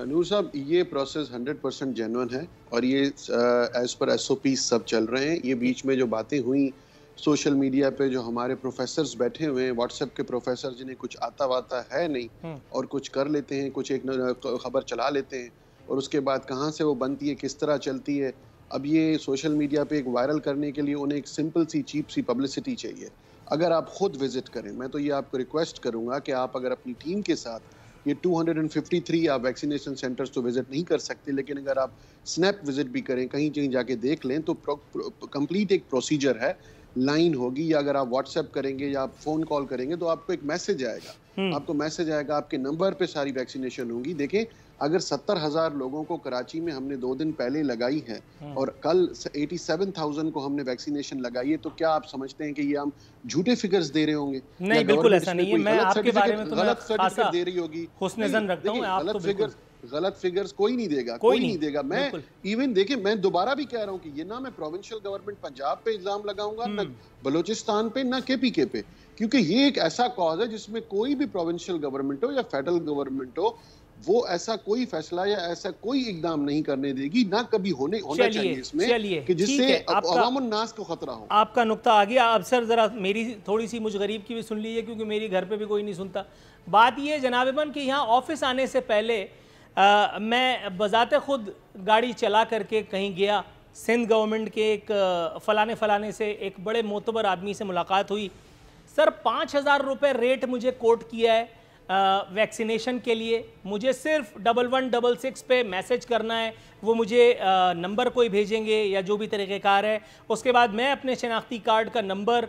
नूर साहब, ये प्रोसेस 100% जेन्युइन है और ये एज पर SOP सब चल रहे हैं। ये बीच में जो बातें हुई सोशल मीडिया पे, जो हमारे प्रोफेसर्स बैठे हुए हैं, व्हाट्सएप के प्रोफेसर जिन्हें कुछ आता वाता है नहीं और कुछ कर लेते हैं, कुछ एक खबर चला लेते हैं और उसके बाद कहाँ से वो बनती है, किस तरह चलती है। अब ये सोशल मीडिया पे एक वायरल करने के लिए उन्हें एक सिंपल सी चीप सी पब्लिसिटी चाहिए। अगर आप खुद विजिट करें, मैं तो ये आपको रिक्वेस्ट करूंगा कि आप अगर अपनी टीम के साथ, ये 253 आप वैक्सीनेशन सेंटर्स तो विजिट नहीं कर सकते, लेकिन अगर आप स्नैप विजिट भी करें, कहीं कहीं जाके देख लें, तो कंप्लीट एक प्रोसीजर है, लाइन होगी, या अगर आप व्हाट्सएप करेंगे या आप फोन कॉल करेंगे तो आपको एक मैसेज आएगा, आपको मैसेज आएगा, आपके नंबर पे सारी वैक्सीनेशन होगी। देखें, अगर 70,000 लोगों को कराची में हमने 2 दिन पहले लगाई है और कल 87,000 को हमने वैक्सीनेशन लगाई है, तो क्या आप समझते हैं कि ये हम झूठे फिगर्स दे रहे होंगे? नहीं, बिल्कुल ऐसा नहीं है। मैं आपके बारे में तो गलत सर्टिफिकेट दे रही होगी, हुस्न-ए-ज़न रखता हूं। आप तो गलत फिगर्स कोई नहीं देगा, कोई नहीं देगा। मैं इवन देखिए, मैं दोबारा भी कह रहा हूँ कि ये ना मैं प्रोविंशियल गवर्नमेंट पंजाब पे इल्जाम लगाऊंगा, ना बलूचिस्तान पे, ना KPK पे, क्योंकि ये एक ऐसा कॉज है जिसमें कोई भी प्रोविंशियल गवर्नमेंट हो या फेडरल गवर्नमेंट हो, वो ऐसा कोई फैसला या ऐसा कोई इकदाम नहीं करने देगी, ना कभी होना चाहिए इसमें कि जिससे अवामुन नास को खतरा हो। आपका नुक्ता आ गया। अब सर जरा मेरी थोड़ी सी मुझ गरीब की भी सुन लीजिए, क्योंकि मेरी घर पे भी कोई नहीं सुनता। बात ये जनाब कि यहाँ ऑफिस आने से पहले मैं बजाते खुद गाड़ी चला करके कहीं गया, सिंध गवर्नमेंट के एक फलाने से एक बड़े मोतबर आदमी से मुलाकात हुई। सर 5,000 रुपये रेट मुझे कोट किया है वैक्सीनेशन के लिए। मुझे सिर्फ 1166 पे मैसेज करना है, वो मुझे नंबर कोई भेजेंगे या जो भी तरीक़ेकार है, उसके बाद मैं अपने शनाख्ती कार्ड का नंबर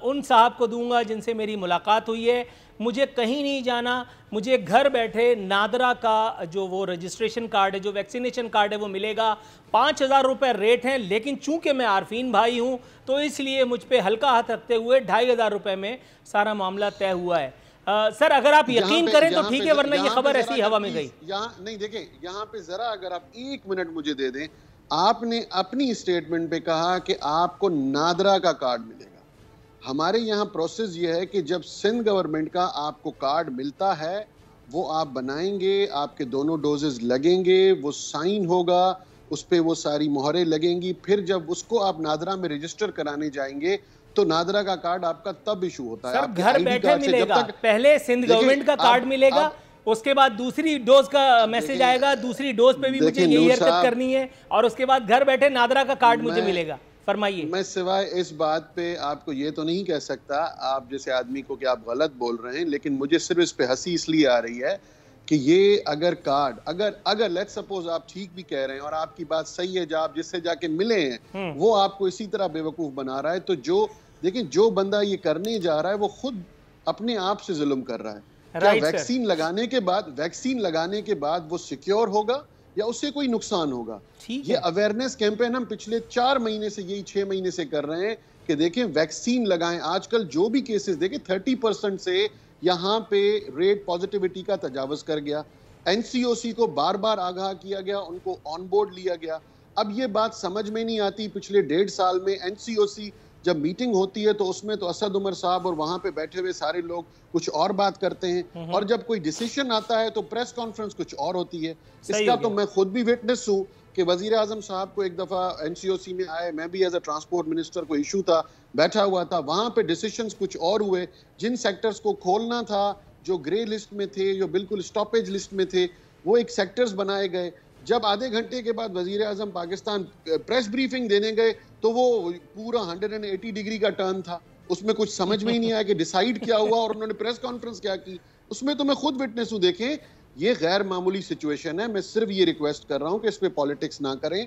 उन साहब को दूंगा जिनसे मेरी मुलाकात हुई है। मुझे कहीं नहीं जाना, मुझे घर बैठे नादरा का जो वो रजिस्ट्रेशन कार्ड है, जो वैक्सीनेशन कार्ड है, वो मिलेगा। 5,000 रुपये रेट हैं, लेकिन चूंकि मैं आरफीन भाई हूँ तो इसलिए मुझ पर हल्का हाथ रखते हुए 2,500 रुपये में सारा मामला तय हुआ है। सर अगर आप यकीन करें तो ठीक है, वरना ये खबर ऐसी हवा में गई। यहाँ नहीं, देखें, यहाँ पे जरा अगर आप 1 मिनट मुझे दे दें। आपने अपनी स्टेटमेंट पे कहा कि आपको नादरा का कार्ड मिलेगा। हमारे यहाँ प्रोसेस ये है कि जब सिंध गवर्नमेंट का आपको कार्ड मिलता है, वो आप बनाएंगे, आपके दोनों डोजेस लगेंगे, वो साइन होगा, उस पर वो सारी मोहरें लगेंगी। फिर जब उसको आप नादरा में रजिस्टर कराने जाएंगे तो नादरा का कार्ड आपका तब इशू होता है। सर घर बैठे मिलेगा, पहले सिंध गवर्नमेंट का कार्ड मिलेगा, उसके बाद दूसरी डोज का मैसेज आएगा, दूसरी डोज पे भी मुझे यही हरकत करनी है, और उसके बाद घर बैठे नादरा का कार्ड मुझे मिलेगा। फरमाइए। मैं सिवाय इस बात पे आपको ये तो नहीं कह सकता, आप जैसे आदमी को कि आप गलत बोल रहे हैं, लेकिन मुझे सिर्फ इस पे हंसी इसलिए आ रही है कि ये अगर कार्ड अगर लेट्स सपोज आप ठीक भी कह रहे हैं और आपकी बात सही है, जब आप जिससे जाके मिले हैं वो आपको इसी तरह बेवकूफ बना रहा है, तो जो बंदा ये करने जा रहा है वो खुद अपने आप से जुल्म कर रहा है। क्या वैक्सीन लगाने के बाद वो सिक्योर होगा या उससे कोई नुकसान होगा? ये अवेयरनेस कैंपेन हम पिछले 4 महीने से, यही 6 महीने से कर रहे हैं कि देखें वैक्सीन लगाएं। आजकल जो भी केसेस देखें 30% से यहाँ पे रेट पॉजिटिविटी का तजावज कर गया। एनसीओसी को बार बार आगाह किया गया, उनको ऑन बोर्ड लिया गया। अब ये बात समझ में नहीं आती, पिछले 1.5 साल में एनसीओसी जब मीटिंग होती है तो उसमें तो असद उमर साहब और वहां पे बैठे हुए सारे लोग कुछ और बात करते हैं, और जब कोई डिसीजन आता है तो प्रेस कॉन्फ्रेंस कुछ और होती है। इसका तो मैं खुद भी विटनेस हूँ कि वजीर आजम साहब को एक दफा एनसीओसी में आए, मैं भी एज अ ट्रांसपोर्ट मिनिस्टर को इशू था, बैठा हुआ था, वहां पे डिसीजंस कुछ और हुए। जिन सेक्टर्स को खोलना था, जो ग्रे लिस्ट में थे, जो बिल्कुल स्टॉपेज लिस्ट में थे, वो एक सेक्टर्स बनाए गए। जब आधे घंटे के बाद वजीर आजम पाकिस्तान प्रेस ब्रीफिंग देने गए तो वो पूरा 180 डिग्री का टर्न था, उसमें कुछ समझ में ही नहीं आया कि डिसाइड क्या हुआ और उन्होंने प्रेस कॉन्फ्रेंस क्या की। उसमें तो मैं खुद विटनेस हूँ। देखें, ये गैर मामूली सिचुएशन है। मैं सिर्फ ये रिक्वेस्ट कर रहा हूँ कि इस पे पॉलिटिक्स ना करें।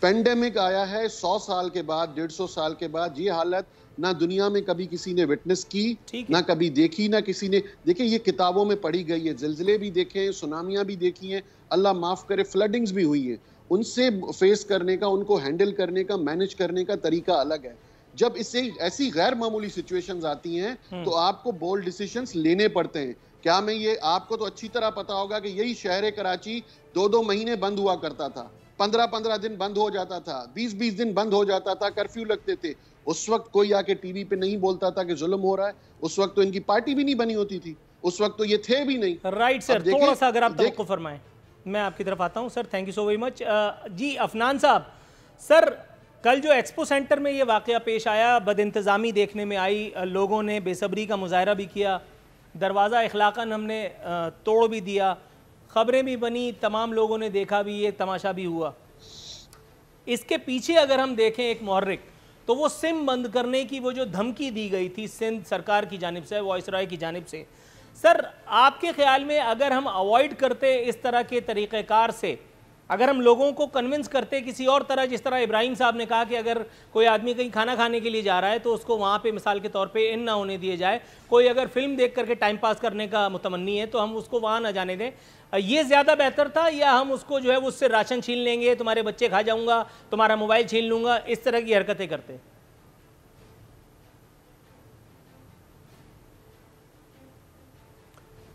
पेंडेमिक आया है 100 साल के बाद, 150 साल के बाद। ये हालत ना दुनिया में कभी किसी ने विटनेस की, ना कभी देखी, ना किसी ने देखिए। ये किताबों में पढ़ी गई है, जिलजिले भी देखे हैं, सुनामियां भी देखी हैं, अल्लाह माफ करे फ्लडिंग्स भी हुई है। उनसे फेस करने का, उनको हैंडल करने का, मैनेज करने का तरीका अलग है। जब इससे ऐसी गैर मामूली सिचुएशंस आती हैं तो आपको बोल्ड डिसीजंस लेने पड़ते हैं। क्या मैं ये, आपको तो अच्छी तरह पता होगा कि यही शहर कराची 2-2 महीने बंद हुआ करता था, 15-15 दिन बंद हो जाता था, 20-20 दिन बंद हो जाता था, कर्फ्यू लगते थे। उस वक्त कोई आके टीवी पे नहीं बोलता था कि जुल्म हो रहा है। उस वक्त तो इनकी पार्टी भी नहीं बनी होती थी, उस वक्त तो ये थे भी नहीं। राइट सर, थोड़ा सा अगर आप तवक्कुफ फरमाएं, मैं आपकी तरफ आता हूं sir. Thank you so very much. जी अफनान साहब, सर कल जो एक्सपो सेंटर में ये वाकया पेश आया, बदइंतज़ामी देखने में आई, लोगों ने बेसब्री का मुजाहरा भी किया, दरवाज़ा इखलाकन हमने तोड़ भी दिया, खबरें भी बनी, तमाम लोगों ने देखा भी, ये तमाशा भी हुआ। इसके पीछे अगर हम देखें एक मुहर्रिक, तो वो सिम बंद करने की वो जो धमकी दी गई थी सिंध सरकार की जानिब से, वाइसरॉय की जानिब से, सर आपके ख्याल में अगर हम अवॉइड करते इस तरह के तरीक़ेकार से, अगर हम लोगों को कन्विंस करते किसी और तरह, जिस तरह इब्राहिम साहब ने कहा कि अगर कोई आदमी कहीं खाना खाने के लिए जा रहा है तो उसको वहाँ पे मिसाल के तौर पे इन ना होने दिए जाए, कोई अगर फिल्म देख करके टाइम पास करने का मुतमन्नी है तो हम उसको वहाँ ना जाने दें, ये ज़्यादा बेहतर था? या हम उसको जो है उससे राशन छीन लेंगे, तुम्हारे बच्चे खा जाऊँगा, तुम्हारा मोबाइल छीन लूँगा, इस तरह की हरकतें करते?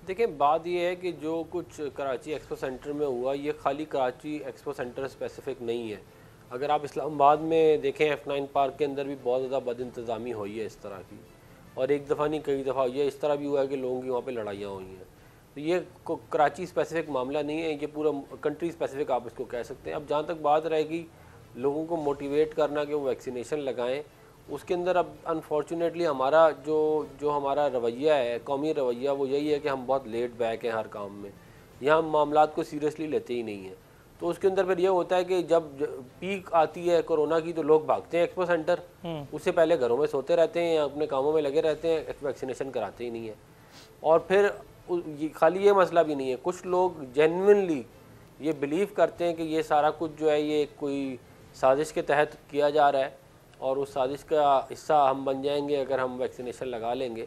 देखिए, बात ये है कि जो कुछ कराची एक्सपो सेंटर में हुआ, ये खाली कराची एक्सपो सेंटर स्पेसिफिक नहीं है। अगर आप इस्लामाबाद में देखें, F9 पार्क के अंदर भी बहुत ज़्यादा बदइंतज़ामी हुई है इस तरह की, और एक दफ़ा नहीं कई दफ़ा ये इस तरह भी हुआ है कि लोगों की वहाँ पे लड़ाइयाँ हुई हैं। तो ये कराची स्पेसिफिक मामला नहीं है, ये पूरा कंट्री स्पेसिफिक आप इसको कह सकते हैं। अब जहाँ तक बात रहेगी लोगों को मोटिवेट करना कि वो वैक्सीनेशन लगाएँ, उसके अंदर अब अनफॉर्चुनेटली हमारा जो हमारा रवैया है, कौमी रवैया, वो यही है कि हम बहुत लेट बैक हैं हर काम में, यहाँ हम मामलात को सीरियसली लेते ही नहीं हैं। तो उसके अंदर फिर ये होता है कि जब पीक आती है कोरोना की तो लोग भागते हैं एक्सपो सेंटर, उससे पहले घरों में सोते रहते हैं या अपने कामों में लगे रहते हैं, वैक्सीनेशन कराते ही नहीं है। और फिर खाली ये मसला भी नहीं है, कुछ लोग जेन्युइनली ये बिलीव करते हैं कि ये सारा कुछ जो है ये कोई साजिश के तहत किया जा रहा है और उस साजिश का हिस्सा हम बन जाएंगे अगर हम वैक्सीनेशन लगा लेंगे।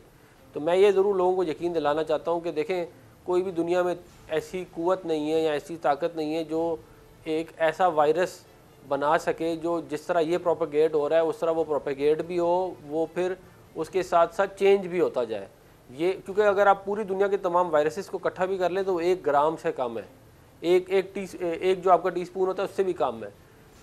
तो मैं ये ज़रूर लोगों को यकीन दिलाना चाहता हूँ कि देखें, कोई भी दुनिया में ऐसी कुव्वत नहीं है या ऐसी ताकत नहीं है जो एक ऐसा वायरस बना सके जो जिस तरह ये प्रोपेगेट हो रहा है उस तरह वो प्रोपेगेट भी हो, वो फिर उसके साथ साथ चेंज भी होता जाए। ये क्योंकि अगर आप पूरी दुनिया के तमाम वायरसेस को इकट्ठा भी कर लें तो 1 ग्राम से कम है, एक जो आपका टीस्पून होता है उससे भी कम है।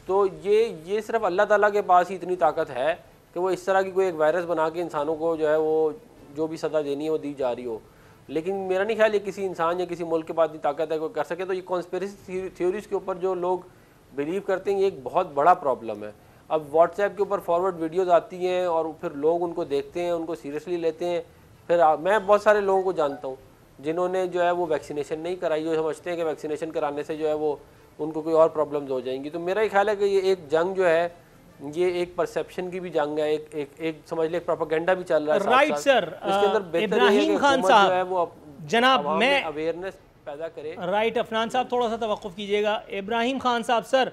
तो ये सिर्फ अल्लाह ताला के पास ही इतनी ताकत है कि वो इस तरह की कोई एक वायरस बना के इंसानों को जो है वो जो भी सज़ा देनी है वो दी जा रही हो। लेकिन मेरा नहीं ख्याल ये किसी इंसान या किसी मुल्क के पास इतनी ताकत है कोई कर सके। तो ये कॉन्स्पिरेसी थ्योरीज़ के ऊपर जो लोग बिलीव करते हैं ये एक बहुत बड़ा प्रॉब्लम है। अब व्हाट्सएप के ऊपर फॉरवर्ड वीडियोज़ आती हैं और फिर लोग उनको देखते हैं, उनको सीरियसली लेते हैं। फिर मैं बहुत सारे लोगों को जानता हूँ जिन्होंने जो है वो वैक्सीनेशन नहीं कराई, जो समझते हैं कि वैक्सीनेशन कराने से जो है वो उनको कोई और प्रॉब्लम्स हो जाएंगी। तो मेरा ख्याल है कि ये एक जंग जो है ये एक परसेप्शन की भी जंग है, एक समझ ले प्रोपेगेंडा भी चल रहा है। राइट सर, इसके अंदर इब्राहिम खान साहब, वो जनाब मैं अवेयरनेस पैदा करे। राइट, अफनान साहब थोड़ा सा तवक्कुफ कीजिएगा। इब्राहिम खान साहब, सर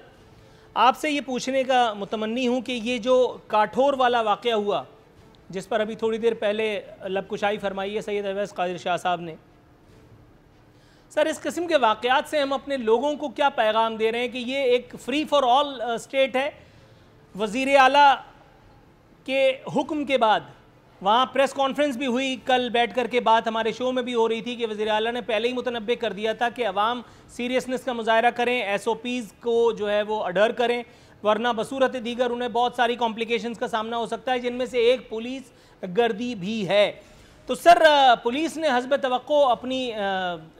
आपसे ये पूछने का मुतमन्नी हूँ कि ये जो काठोर वाला वाक़या हुआ जिस पर अभी थोड़ी देर पहले लबकुशाई फरमाई है सैयद अवैस कादिर शाह साहब ने, सर इस किस्म के वाक़यात से हम अपने लोगों को क्या पैगाम दे रहे हैं कि ये एक फ्री फॉर ऑल स्टेट है? वज़ीर आला के हुक्म के बाद वहाँ प्रेस कॉन्फ्रेंस भी हुई, कल बैठ कर के बात हमारे शो में भी हो रही थी कि वज़ीर आला ने पहले ही मुतनब्बे कर दिया था कि अवाम सीरियसनेस का मुजाहरा करें, SOPs को जो है वो अडर करें, वरना बसूरत दीगर उन्हें बहुत सारी कॉम्प्लिकेशंस का सामना हो सकता है, जिनमें से एक पुलिस गर्दी भी है। तो सर पुलिस ने हस्ब तवक्को अपनी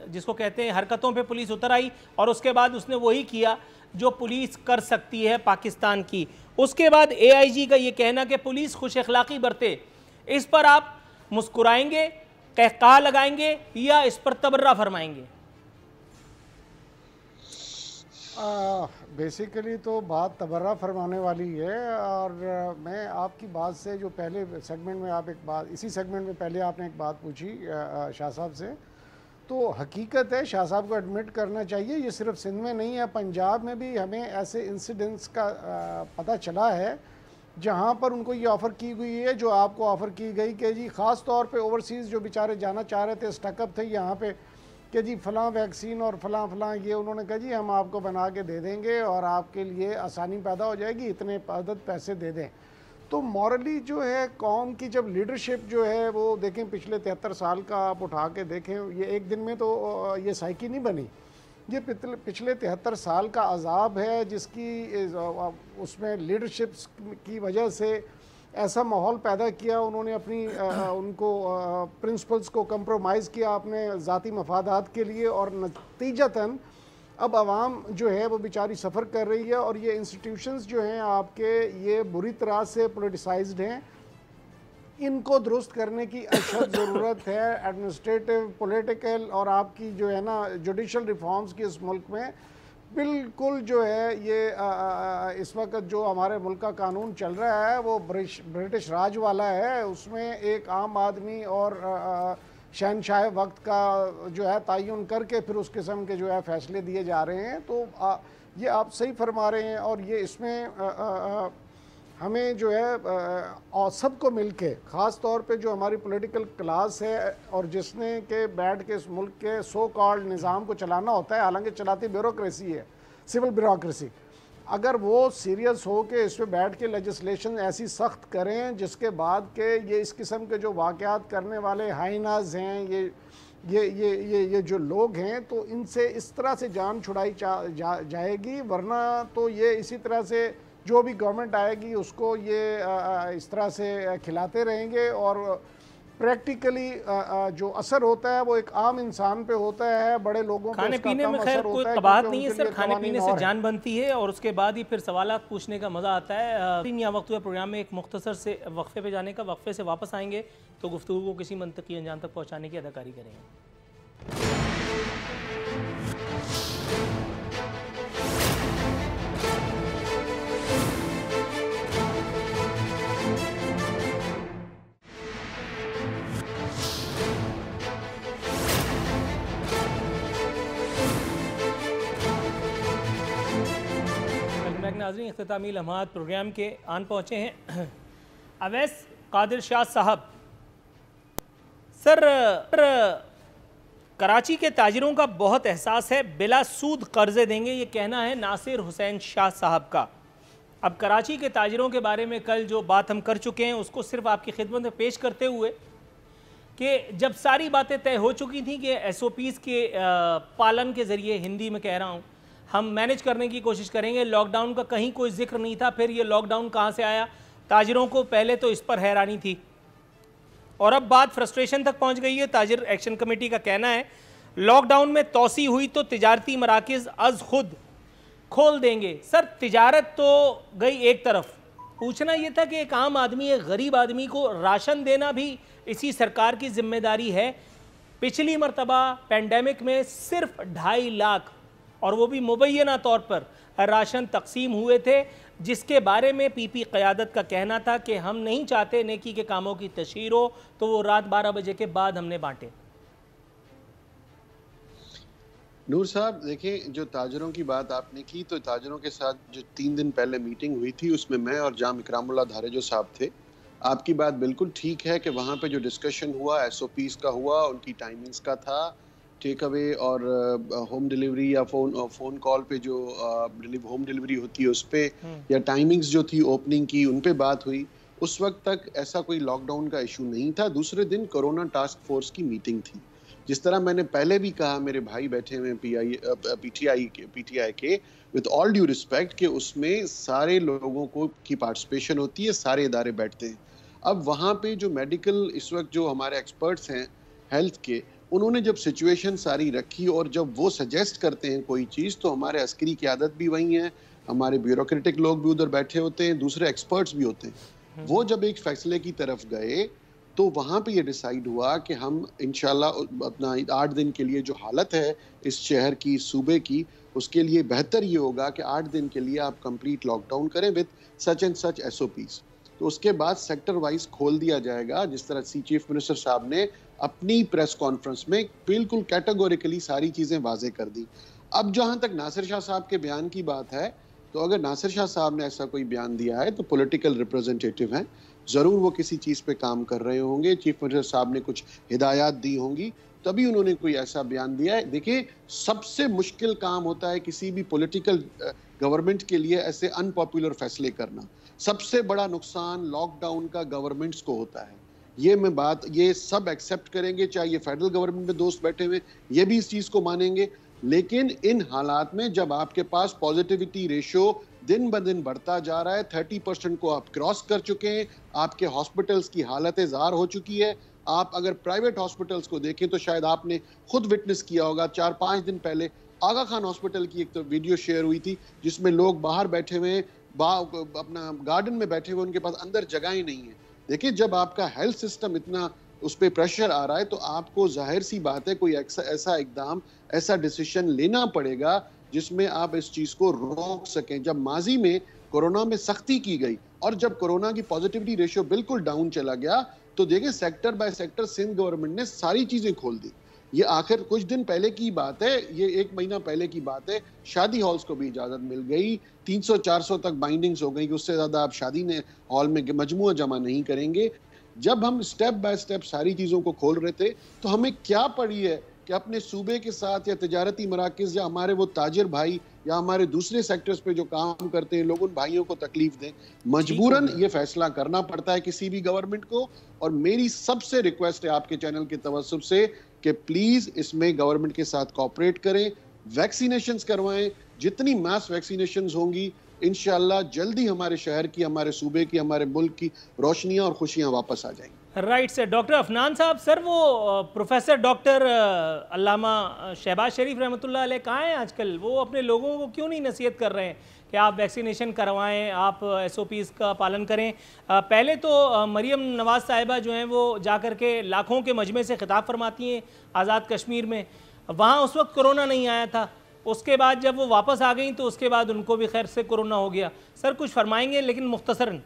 जिसको कहते हैं हरकतों पे पुलिस उतर आई और उसके बाद उसने वही किया जो पुलिस कर सकती है पाकिस्तान की। उसके बाद AIG का ये कहना कि पुलिस खुश अखलाक़ी बरते, इस पर आप मुस्कुराएंगे, कहका लगाएंगे या इस पर तबर्रा फरमाएंगे? बेसिकली तो बात तबर्रा फरमाने वाली है। और मैं आपकी बात से जो पहले सेगमेंट में आप एक बात, इसी सेगमेंट में पहले आपने एक बात पूछी शाह साहब से, तो हकीकत है शाह साहब को एडमिट करना चाहिए। ये सिर्फ सिंध में नहीं है, पंजाब में भी हमें ऐसे इंसिडेंट्स का पता चला है जहाँ पर उनको ये ऑफ़र की गई है जो आपको ऑफ़र की गई कि जी ख़ास तौर पे ओवरसीज़ जो बेचारे जाना चाह रहे थे, स्टकअप थे यहाँ पे कि जी फ़लाँ वैक्सीन और फ़लाँ ये उन्होंने कहा जी हम आपको बना के दे देंगे और आपके लिए आसानी पैदा हो जाएगी, इतने अदद पैसे दे दें। तो मॉरली जो है कौम की जब लीडरशिप जो है वो देखें, पिछले 73 साल का आप उठा के देखें, ये एक दिन में तो ये साइकी नहीं बनी, ये पिछले 73 साल का अजाब है जिसकी उसमें लीडरशिप की वजह से ऐसा माहौल पैदा किया, उन्होंने अपनी उनको प्रिंसिपल्स को कंप्रोमाइज़ किया अपने ज़ाती मफादात के लिए, और नतीजतन अब आवाम जो है वो बेचारी सफ़र कर रही है। और ये इंस्टीट्यूशंस जो हैं आपके ये बुरी तरह से पोलिटिसाइज्ड हैं, इनको दुरुस्त करने की अशद ज़रूरत है। एडमिनिस्ट्रेटिव, पॉलिटिकल और आपकी जो है ना जुडिशल रिफॉर्म्स की इस मुल्क में बिल्कुल जो है ये इस वक्त जो हमारे मुल्क का कानून चल रहा है वो ब्रिटिश राज वाला है। उसमें एक आम आदमी और शहनशाह वक्त का जो है तयन करके फिर उस किस्म के जो है फ़ैसले दिए जा रहे हैं। तो ये आप सही फरमा रहे हैं। और ये इसमें हमें जो है और सबको मिलके, ख़ास तौर पे जो हमारी पॉलिटिकल क्लास है और जिसने के बैठ के इस मुल्क के सो कॉल्ड निज़ाम को चलाना होता है, हालांकि चलाती ब्यूरोक्रेसी है, सिविल ब्यूरोक्रेसी, अगर वो सीरियस हो के इस पर बैठ के लेजिस्लेशन ऐसी सख्त करें जिसके बाद के ये इस किस्म के जो वाक़यात करने वाले हाइनाज हैं, ये जो लोग हैं, तो इनसे इस तरह से जान छुड़ाई जाएगी। वरना तो ये इसी तरह से जो भी गवर्नमेंट आएगी उसको ये इस तरह से खिलाते रहेंगे और प्रैक्टिकली जो असर होता है वो एक आम इंसान पे होता है, बड़े लोगों पे खाने पीने में खैर कोई कबाहत नहीं है सर, खाने पीने से जान बनती है और उसके बाद ही फिर सवालात पूछने का मज़ा आता है। यहाँ वक्त हुआ प्रोग्राम में एक मुख्तसर से वक्फे पे जाने का, वक्फे से वापस आएंगे तो गुफ्तगू को किसी मंतकी अंजाम तक पहुँचाने की अदाकारी करेंगे। नाज़रीन, इख्तितामी लम्हात प्रोग्राम के आन पहुँचे हैं। अवैस कादिर शाह साहब, सर कराची के ताजिरों का बहुत एहसास है, बिला सूद कर्जे देंगे, ये कहना है नासिर हुसैन शाह साहब का। अब कराची के ताजिरों के बारे में कल जो बात हम कर चुके हैं उसको सिर्फ आपकी खिदमत में पेश करते हुए कि जब सारी बातें तय हो चुकी थी कि SOPs के पालन के ज़रिए, हिंदी में कह रहा हूँ, हम मैनेज करने की कोशिश करेंगे, लॉकडाउन का कहीं कोई जिक्र नहीं था। फिर ये लॉकडाउन कहाँ से आया? ताजिरों को पहले तो इस पर हैरानी थी और अब बात फ्रस्ट्रेशन तक पहुँच गई है। ताजिर एक्शन कमेटी का कहना है लॉकडाउन में तोसी हुई तो तिजारती मराकिज़ अज खुद खोल देंगे। सर तिजारत तो गई एक तरफ, पूछना ये था कि एक आम आदमी, एक गरीब आदमी को राशन देना भी इसी सरकार की जिम्मेदारी है। पिछली मरतबा पेंडेमिक में सिर्फ 2.5 लाख और वो भी मुबैना तौर पर राशन तकसीम हुए थे, जिसके बारे में PP क़यादत का कहना था कि हम नहीं चाहते नेकी के कामों की तशहीर हो, तो वो रात 12 बजे के बाद हमने बांटे। नूर साहब देखिए, जो ताजरों की बात आपने की, तो ताजरों के साथ जो 3 दिन पहले मीटिंग हुई थी उसमें मैं और जाम इकरामुल्लाह धारेजो साहब थे। आपकी बात बिल्कुल ठीक है कि वहाँ पे जो डिस्कशन हुआ एसओपीज़ का हुआ, उनकी टाइमिंग्स का था, टेक अवे और होम डिलीवरी या फ़ोन कॉल पे जो होम डिलीवरी होती है उस पे, या टाइमिंग्स जो थी ओपनिंग की, उन पे बात हुई। उस वक्त तक ऐसा कोई लॉकडाउन का इशू नहीं था। दूसरे दिन कोरोना टास्क फोर्स की मीटिंग थी। जिस तरह मैंने पहले भी कहा, मेरे भाई बैठे हुए पीटीआई के, विद ऑल ड्यू रिस्पेक्ट, कि उसमें सारे लोगों को की पार्टिसिपेशन होती है, सारे इदारे बैठते हैं। अब वहाँ पे जो मेडिकल इस वक्त जो हमारे एक्सपर्ट्स हैं हेल्थ के, उन्होंने जब सिचुएशन सारी रखी और जब वो सजेस्ट करते हैं कोई चीज़, तो हमारे अस्करी क़यादत भी वही हैं, हमारे ब्यूरोक्रेटिक लोग भी उधर बैठे होते हैं, दूसरे एक्सपर्ट्स भी होते हैं। वो जब एक फैसले की तरफ गए तो वहाँ पे ये डिसाइड हुआ कि हम इंशाल्लाह अपना 8 दिन के लिए जो हालत है इस शहर की, सूबे की, उसके लिए बेहतर ये होगा कि 8 दिन के लिए आप कंप्लीट लॉकडाउन करें with such and such SOPs. तो उसके बाद सेक्टर वाइज खोल दिया जाएगा, जिस तरह चीफ मिनिस्टर साहब ने अपनी प्रेस कॉन्फ्रेंस में बिल्कुल कैटेगोरिकली सारी चीज़ें वाजे कर दी। अब जहाँ तक नासिर शाह साहब के बयान की बात है, तो अगर नासिर शाह साहब ने ऐसा कोई बयान दिया है तो पॉलिटिकल रिप्रेजेंटेटिव हैं, ज़रूर वो किसी चीज़ पे काम कर रहे होंगे, चीफ मिनिस्टर साहब ने कुछ हिदायत दी होंगी, तभी उन्होंने कोई ऐसा बयान दिया है। देखिए, सबसे मुश्किल काम होता है किसी भी पॉलिटिकल गवर्नमेंट के लिए ऐसे अनपॉपुलर फैसले करना। सबसे बड़ा नुकसान लॉकडाउन का गवर्नमेंट्स को होता है। ये सब एक्सेप्ट करेंगे, चाहे ये फेडरल गवर्नमेंट में दोस्त बैठे हुए ये भी इस चीज़ को मानेंगे। लेकिन इन हालात में जब आपके पास पॉजिटिविटी रेशियो दिन ब दिन बढ़ता जा रहा है, 30% को आप क्रॉस कर चुके हैं, आपके हॉस्पिटल्स की हालत ज़ार हो चुकी है। आप अगर प्राइवेट हॉस्पिटल्स को देखें तो शायद आपने खुद विटनेस किया होगा, 4-5 दिन पहले आगा खान हॉस्पिटल की एक तो वीडियो शेयर हुई थी जिसमें लोग बाहर बैठे हुए, अपना गार्डन में बैठे हुए, उनके पास अंदर जगह ही नहीं है। देखिए, जब आपका हेल्थ सिस्टम इतना उस पर प्रेशर आ रहा है तो आपको जाहिर सी बात है कोई ऐसा इकदाम, ऐसा डिसीजन लेना पड़ेगा जिसमें आप इस चीज़ को रोक सकें। जब माजी में कोरोना में सख्ती की गई और जब कोरोना की पॉजिटिविटी रेशियो बिल्कुल डाउन चला गया, तो देखिए sector by sector Sindh government ने सारी चीज़ें खोल दी। ये आखिर कुछ दिन पहले की बात है, ये 1 महीना पहले की बात है। शादी हॉल्स को भी इजाज़त मिल गई, 300-400 तक बाइंडिंग्स हो गई कि उससे ज़्यादा आप शादी ने हॉल में मजमुआ जमा नहीं करेंगे। जब हम स्टेप बाय स्टेप सारी चीज़ों को खोल रहे थे तो हमें क्या पड़ी है कि अपने सूबे के साथ या तिजारती मराकज़ या हमारे वो ताजिर भाई या हमारे दूसरे सेक्टर्स पे जो काम करते हैं लोग, उन भाइयों को तकलीफ दें। मजबूरन ये फैसला करना पड़ता है किसी भी गवर्नमेंट को। और मेरी सबसे रिक्वेस्ट है आपके चैनल के तवज्जुह से कि प्लीज़ इसमें गवर्नमेंट के साथ कोऑपरेट करें, वैक्सीनेशंस करवाएं। जितनी मास वैक्सीनेशंस होंगी इंशाअल्लाह जल्दी हमारे शहर की, हमारे सूबे की, हमारे मुल्क की रोशनियां और खुशियां वापस आ जाएंगी। Right sir. डॉक्टर अफनान साहब, सर वो प्रोफेसर डॉक्टर अल्लामा शहबाज शरीफ रहमतुल्लाह अलैह कहाँ हैं आजकल? वो अपने लोगों को क्यों नहीं नसीहत कर रहे हैं कि आप वैक्सीनेशन करवाएं, आप SOPs का पालन करें? पहले तो मरियम नवाज़ साहिबा जो हैं वो जा कर के लाखों के मजमे से खिताब फरमाती हैं आज़ाद कश्मीर में, वहाँ उस वक्त कोरोना नहीं आया था। उसके बाद जब वो वापस आ गई तो उसके बाद उनको भी खैर से कोरोना हो गया। सर कुछ फरमाएंगे लेकिन मुख्तसरन।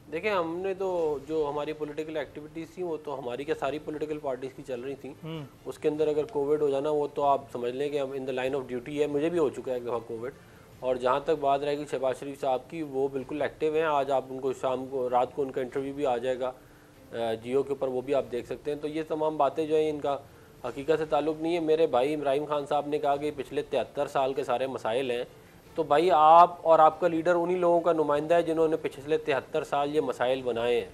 देखिए, हमने तो जो हमारी पॉलिटिकल एक्टिविटीज़ थी वो तो हमारी क्या सारी पॉलिटिकल पार्टीज़ की चल रही थी। उसके अंदर अगर कोविड हो जाना वो तो आप समझ लें कि हम in the line of duty है। मुझे भी हो चुका है एक दफ़ा कोविड। और जहाँ तक बात रहेगी शहबाज शरीफ साहब की, वो बिल्कुल एक्टिव हैं। आज आप उनको शाम को, रात को उनका इंटरव्यू भी आ जाएगा जियो के ऊपर, वो भी आप देख सकते हैं। तो ये तमाम बातें जो हैं इनका हकीकत से ताल्लुक़ नहीं है। मेरे भाई इमरान खान साहब ने कहा कि पिछले 73 साल के सारे मसाइल हैं। तो भाई आप और आपका लीडर उन्हीं लोगों का नुमाइंदा है जिन्होंने पिछले 73 साल ये मसाइल बनाए हैं।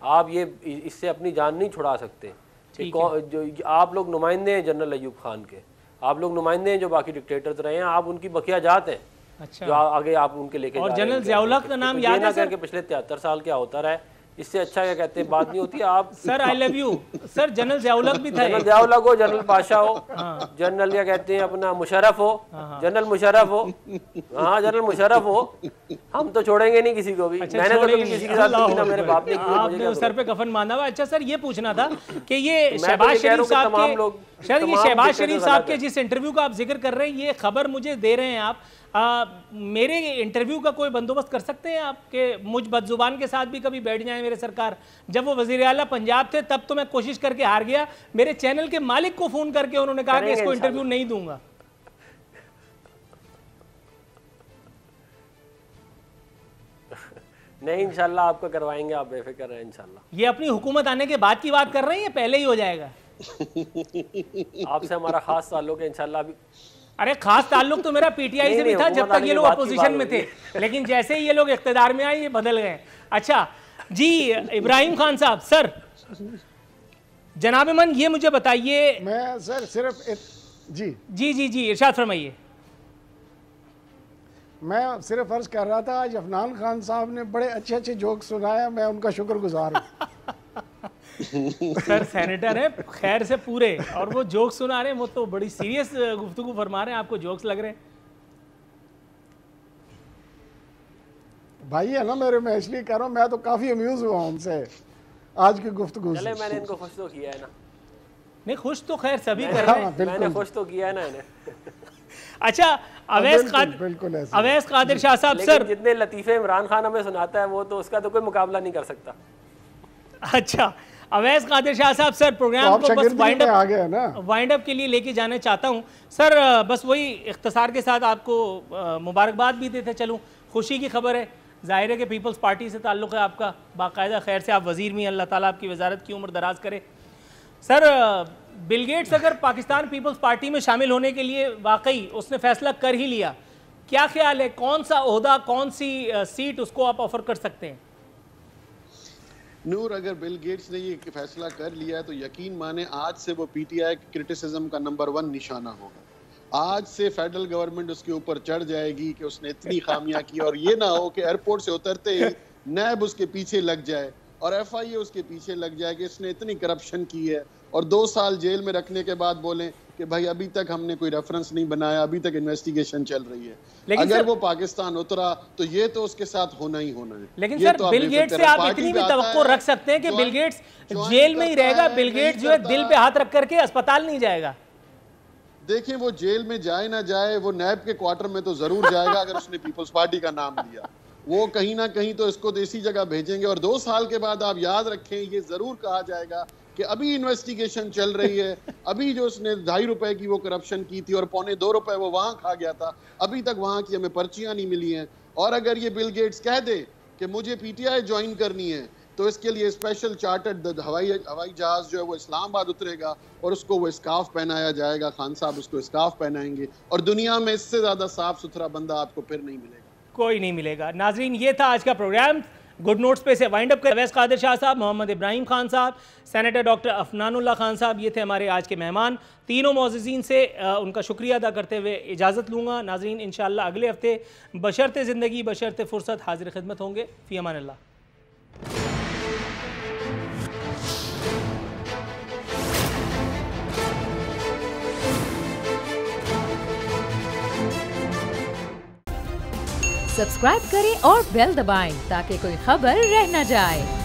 आप ये इससे अपनी जान नहीं छुड़ा सकते। जो आप लोग नुमाइंदे हैं जनरल अयूब खान के, आप लोग नुमाइंदे हैं जो बाकी डिक्टेटर्स रहे हैं, आप उनकी बकिया जात हैं। अच्छा। जो आगे आप उनके लेके और जनरल ज़ियाउल हक का नाम याद है सर? पिछले 73 साल क्या होता रहा है, इससे अच्छा क्या कहते हैं बात नहीं होती। आप sir I love you sir. General Ziaul हक भी था, जनरल ज़ियाउल हक हो, जनरल पाशा हो, जनरल क्या कहते हैं अपना मुशर्रफ हो, जनरल मुशर्रफ हो, हाँ जनरल मुशर्रफ हो। हम तो छोड़ेंगे नहीं किसी को भी। मैंने तो कभी किसी के साथ नहीं किया, मेरे बाप ने किया। आपने सर पे कफन बांधा हुआ। अच्छा सर, ये पूछना था कि ये शहबाज शरीफ साहब के शायद ये शहबाज शरीफ साहब के जिस इंटरव्यू का आप जिक्र कर रहे हैं, ये खबर मुझे दे रहे हैं आप, मेरे इंटरव्यू का कोई बंदोबस्त कर सकते हैं आप कि मुझ बदजुबान के साथ भी कभी बैठ जाए मेरे सरकार? जब वो वजीर आला पंजाब थे तब तो मैं कोशिश करके हार गया, मेरे चैनल के मालिक को फोन करके उन्होंने कहा कि इसको इंटरव्यू नहीं दूंगा। नहीं, इंशाल्लाह आपको करवाएंगे, आप बेफिक्र रहें इंशाल्लाह। ये अपनी हुकूमत आने के बाद की बात कर रहे हैं या पहले ही हो जाएगा? आपसे हमारा खास ताल्लुक है इंशाल्लाह। अभी अरे खास ताल्लुक तो मेरा पीटीआई से भी था जब तक ये लोग अपोजिशन में थे, लेकिन जैसे ही ये लोग इख्तिदार में आए ये बदल गए। अच्छा जी, इब्राहिम खान साहब, सर जनाब मन ये मुझे बताइए। मैं सर सिर्फ जी जी जी जी इरशाद फरमाइए। मैं सिर्फ अर्ज कर रहा था, आज अफनान खान साहब ने बड़े अच्छे अच्छे जोक सुनाया, मैं उनका शुक्रगुजार हूँ। सर सेनेटर है खैर से पूरे, और वो जोक सुना रहे हैं, वो तो बड़ी सीरियस गुफ्तगू फरमा रहे हैं, आपको जोक्स लग रहे हैं? भाई है ना मेरे, मैं इसलिए कह रहा हूँ, मैं तो काफ़ी अम्यूज़ हुआ उनसे आज की गुफ्तगू से। चले, मैंने इनको खुश तो किया है ना। नहीं, खुश तो खैर सभी कर रहे हैं, मैंने खुश तो किया है ना इन्हें। अच्छा अवैस कादिर शाह साहब, सर जितने लतीफ़े इमरान खान हमें सुनाता है वो तो उसका तो कोई मुकाबला नहीं कर सकता। अच्छा अवैस कादिर शाह साहब, सर प्रोग्राम को बस वाइंड अप के लिए लेके जाना चाहता हूँ सर, बस वही इख्तिसार के साथ आपको मुबारकबाद भी देते चलूँ, खुशी की खबर है, ज़ाहिर है कि पीपल्स पार्टी से ताल्लुक़ है आपका बाकायदा, खैर से आप वज़ीर में, अल्लाह ताला आपकी वजारत की उम्र दराज करे। सर बिल गेट्स अगर पाकिस्तान पीपल्स पार्टी में शामिल होने के लिए वाकई उसने फैसला कर ही लिया, क्या ख्याल है, कौन सा ओहदा, कौन सी सीट उसको आप ऑफर कर सकते हैं? नूर, अगर बिल गेट्स ने ये फैसला कर लिया है तो यकीन माने आज से वो पीटीआई क्रिटिसिज्म का नंबर 1 निशाना होगा। आज से फेडरल गवर्नमेंट उसके ऊपर चढ़ जाएगी कि उसने इतनी खामियां की, और ये ना हो कि एयरपोर्ट से उतरते ही नैब उसके पीछे लग जाए और एफआईए उसके पीछे लग जाए कि इसने इतनी करप्शन की है, और 2 साल जेल में रखने के बाद बोलें कि भाई अभी तक हमने कोई रेफरेंस नहीं बनाया, अभी तक इन्वेस्टिगेशन चल रही है। अगर वो पाकिस्तान उतरा तो ये तो उसके साथ होना ही होना है। लेकिन सर बिल गेट्स से आप इतनी भी तवक्को रख सकते हैं कि बिल गेट्स जेल में ही रहेगा, बिल गेट्स जो है दिल पे हाथ रख करके अस्पताल नहीं जाएगा? देखिए, वो जेल में जाए ना जाए, वो नैब के क्वार्टर में तो जरूर जाएगा अगर उसने पीपल्स पार्टी का नाम लिया। वो कहीं ना कहीं तो इसको देसी जगह भेजेंगे, और 2 साल के बाद आप याद रखें ये जरूर कहा जाएगा कि अभी इन्वेस्टिगेशन चल रही है, अभी जो उसने 2.5 रुपए की वो करप्शन की थी और 1.25 रुपए वो वहां खा गया था, अभी तक वहां की हमें पर्चियां नहीं मिली हैं। और अगर ये बिल गेट्स कह दे कि मुझे पीटीआई ज्वाइन करनी है तो इसके लिए स्पेशल चार्टर्ड हवाई जहाज जो है वो इस्लामाबाद उतरेगा और उसको वो स्कार्फ पहनाया जाएगा, खान साहब उसको स्कार्फ पहनाएंगे, और दुनिया में इससे ज्यादा साफ सुथरा बंदा आपको फिर नहीं मिलेगा, कोई नहीं मिलेगा। नाजरीन, ये था आज का प्रोग्राम, गुड नोट्स पे से वाइंड अप कर अवैस कादिर शाह साहब, मोहम्मद इब्राहिम खान साहब, सेनेटर डॉक्टर अफनानुल्लाह खान साहब, ये थे हमारे आज के मेहमान। तीनों मौज़िज़ीन से उनका शुक्रिया अदा करते हुए इजाज़त लूँगा। नाजरीन, इंशाअल्लाह अगले हफ्ते बशर्ते ज़िंदगी बशर्ते फ़ुर्सत हाजिर खिदमत होंगे। फ़ी अमान अल्लाह। सब्सक्राइब करें और बेल दबाएं ताकि कोई खबर रह न जाए।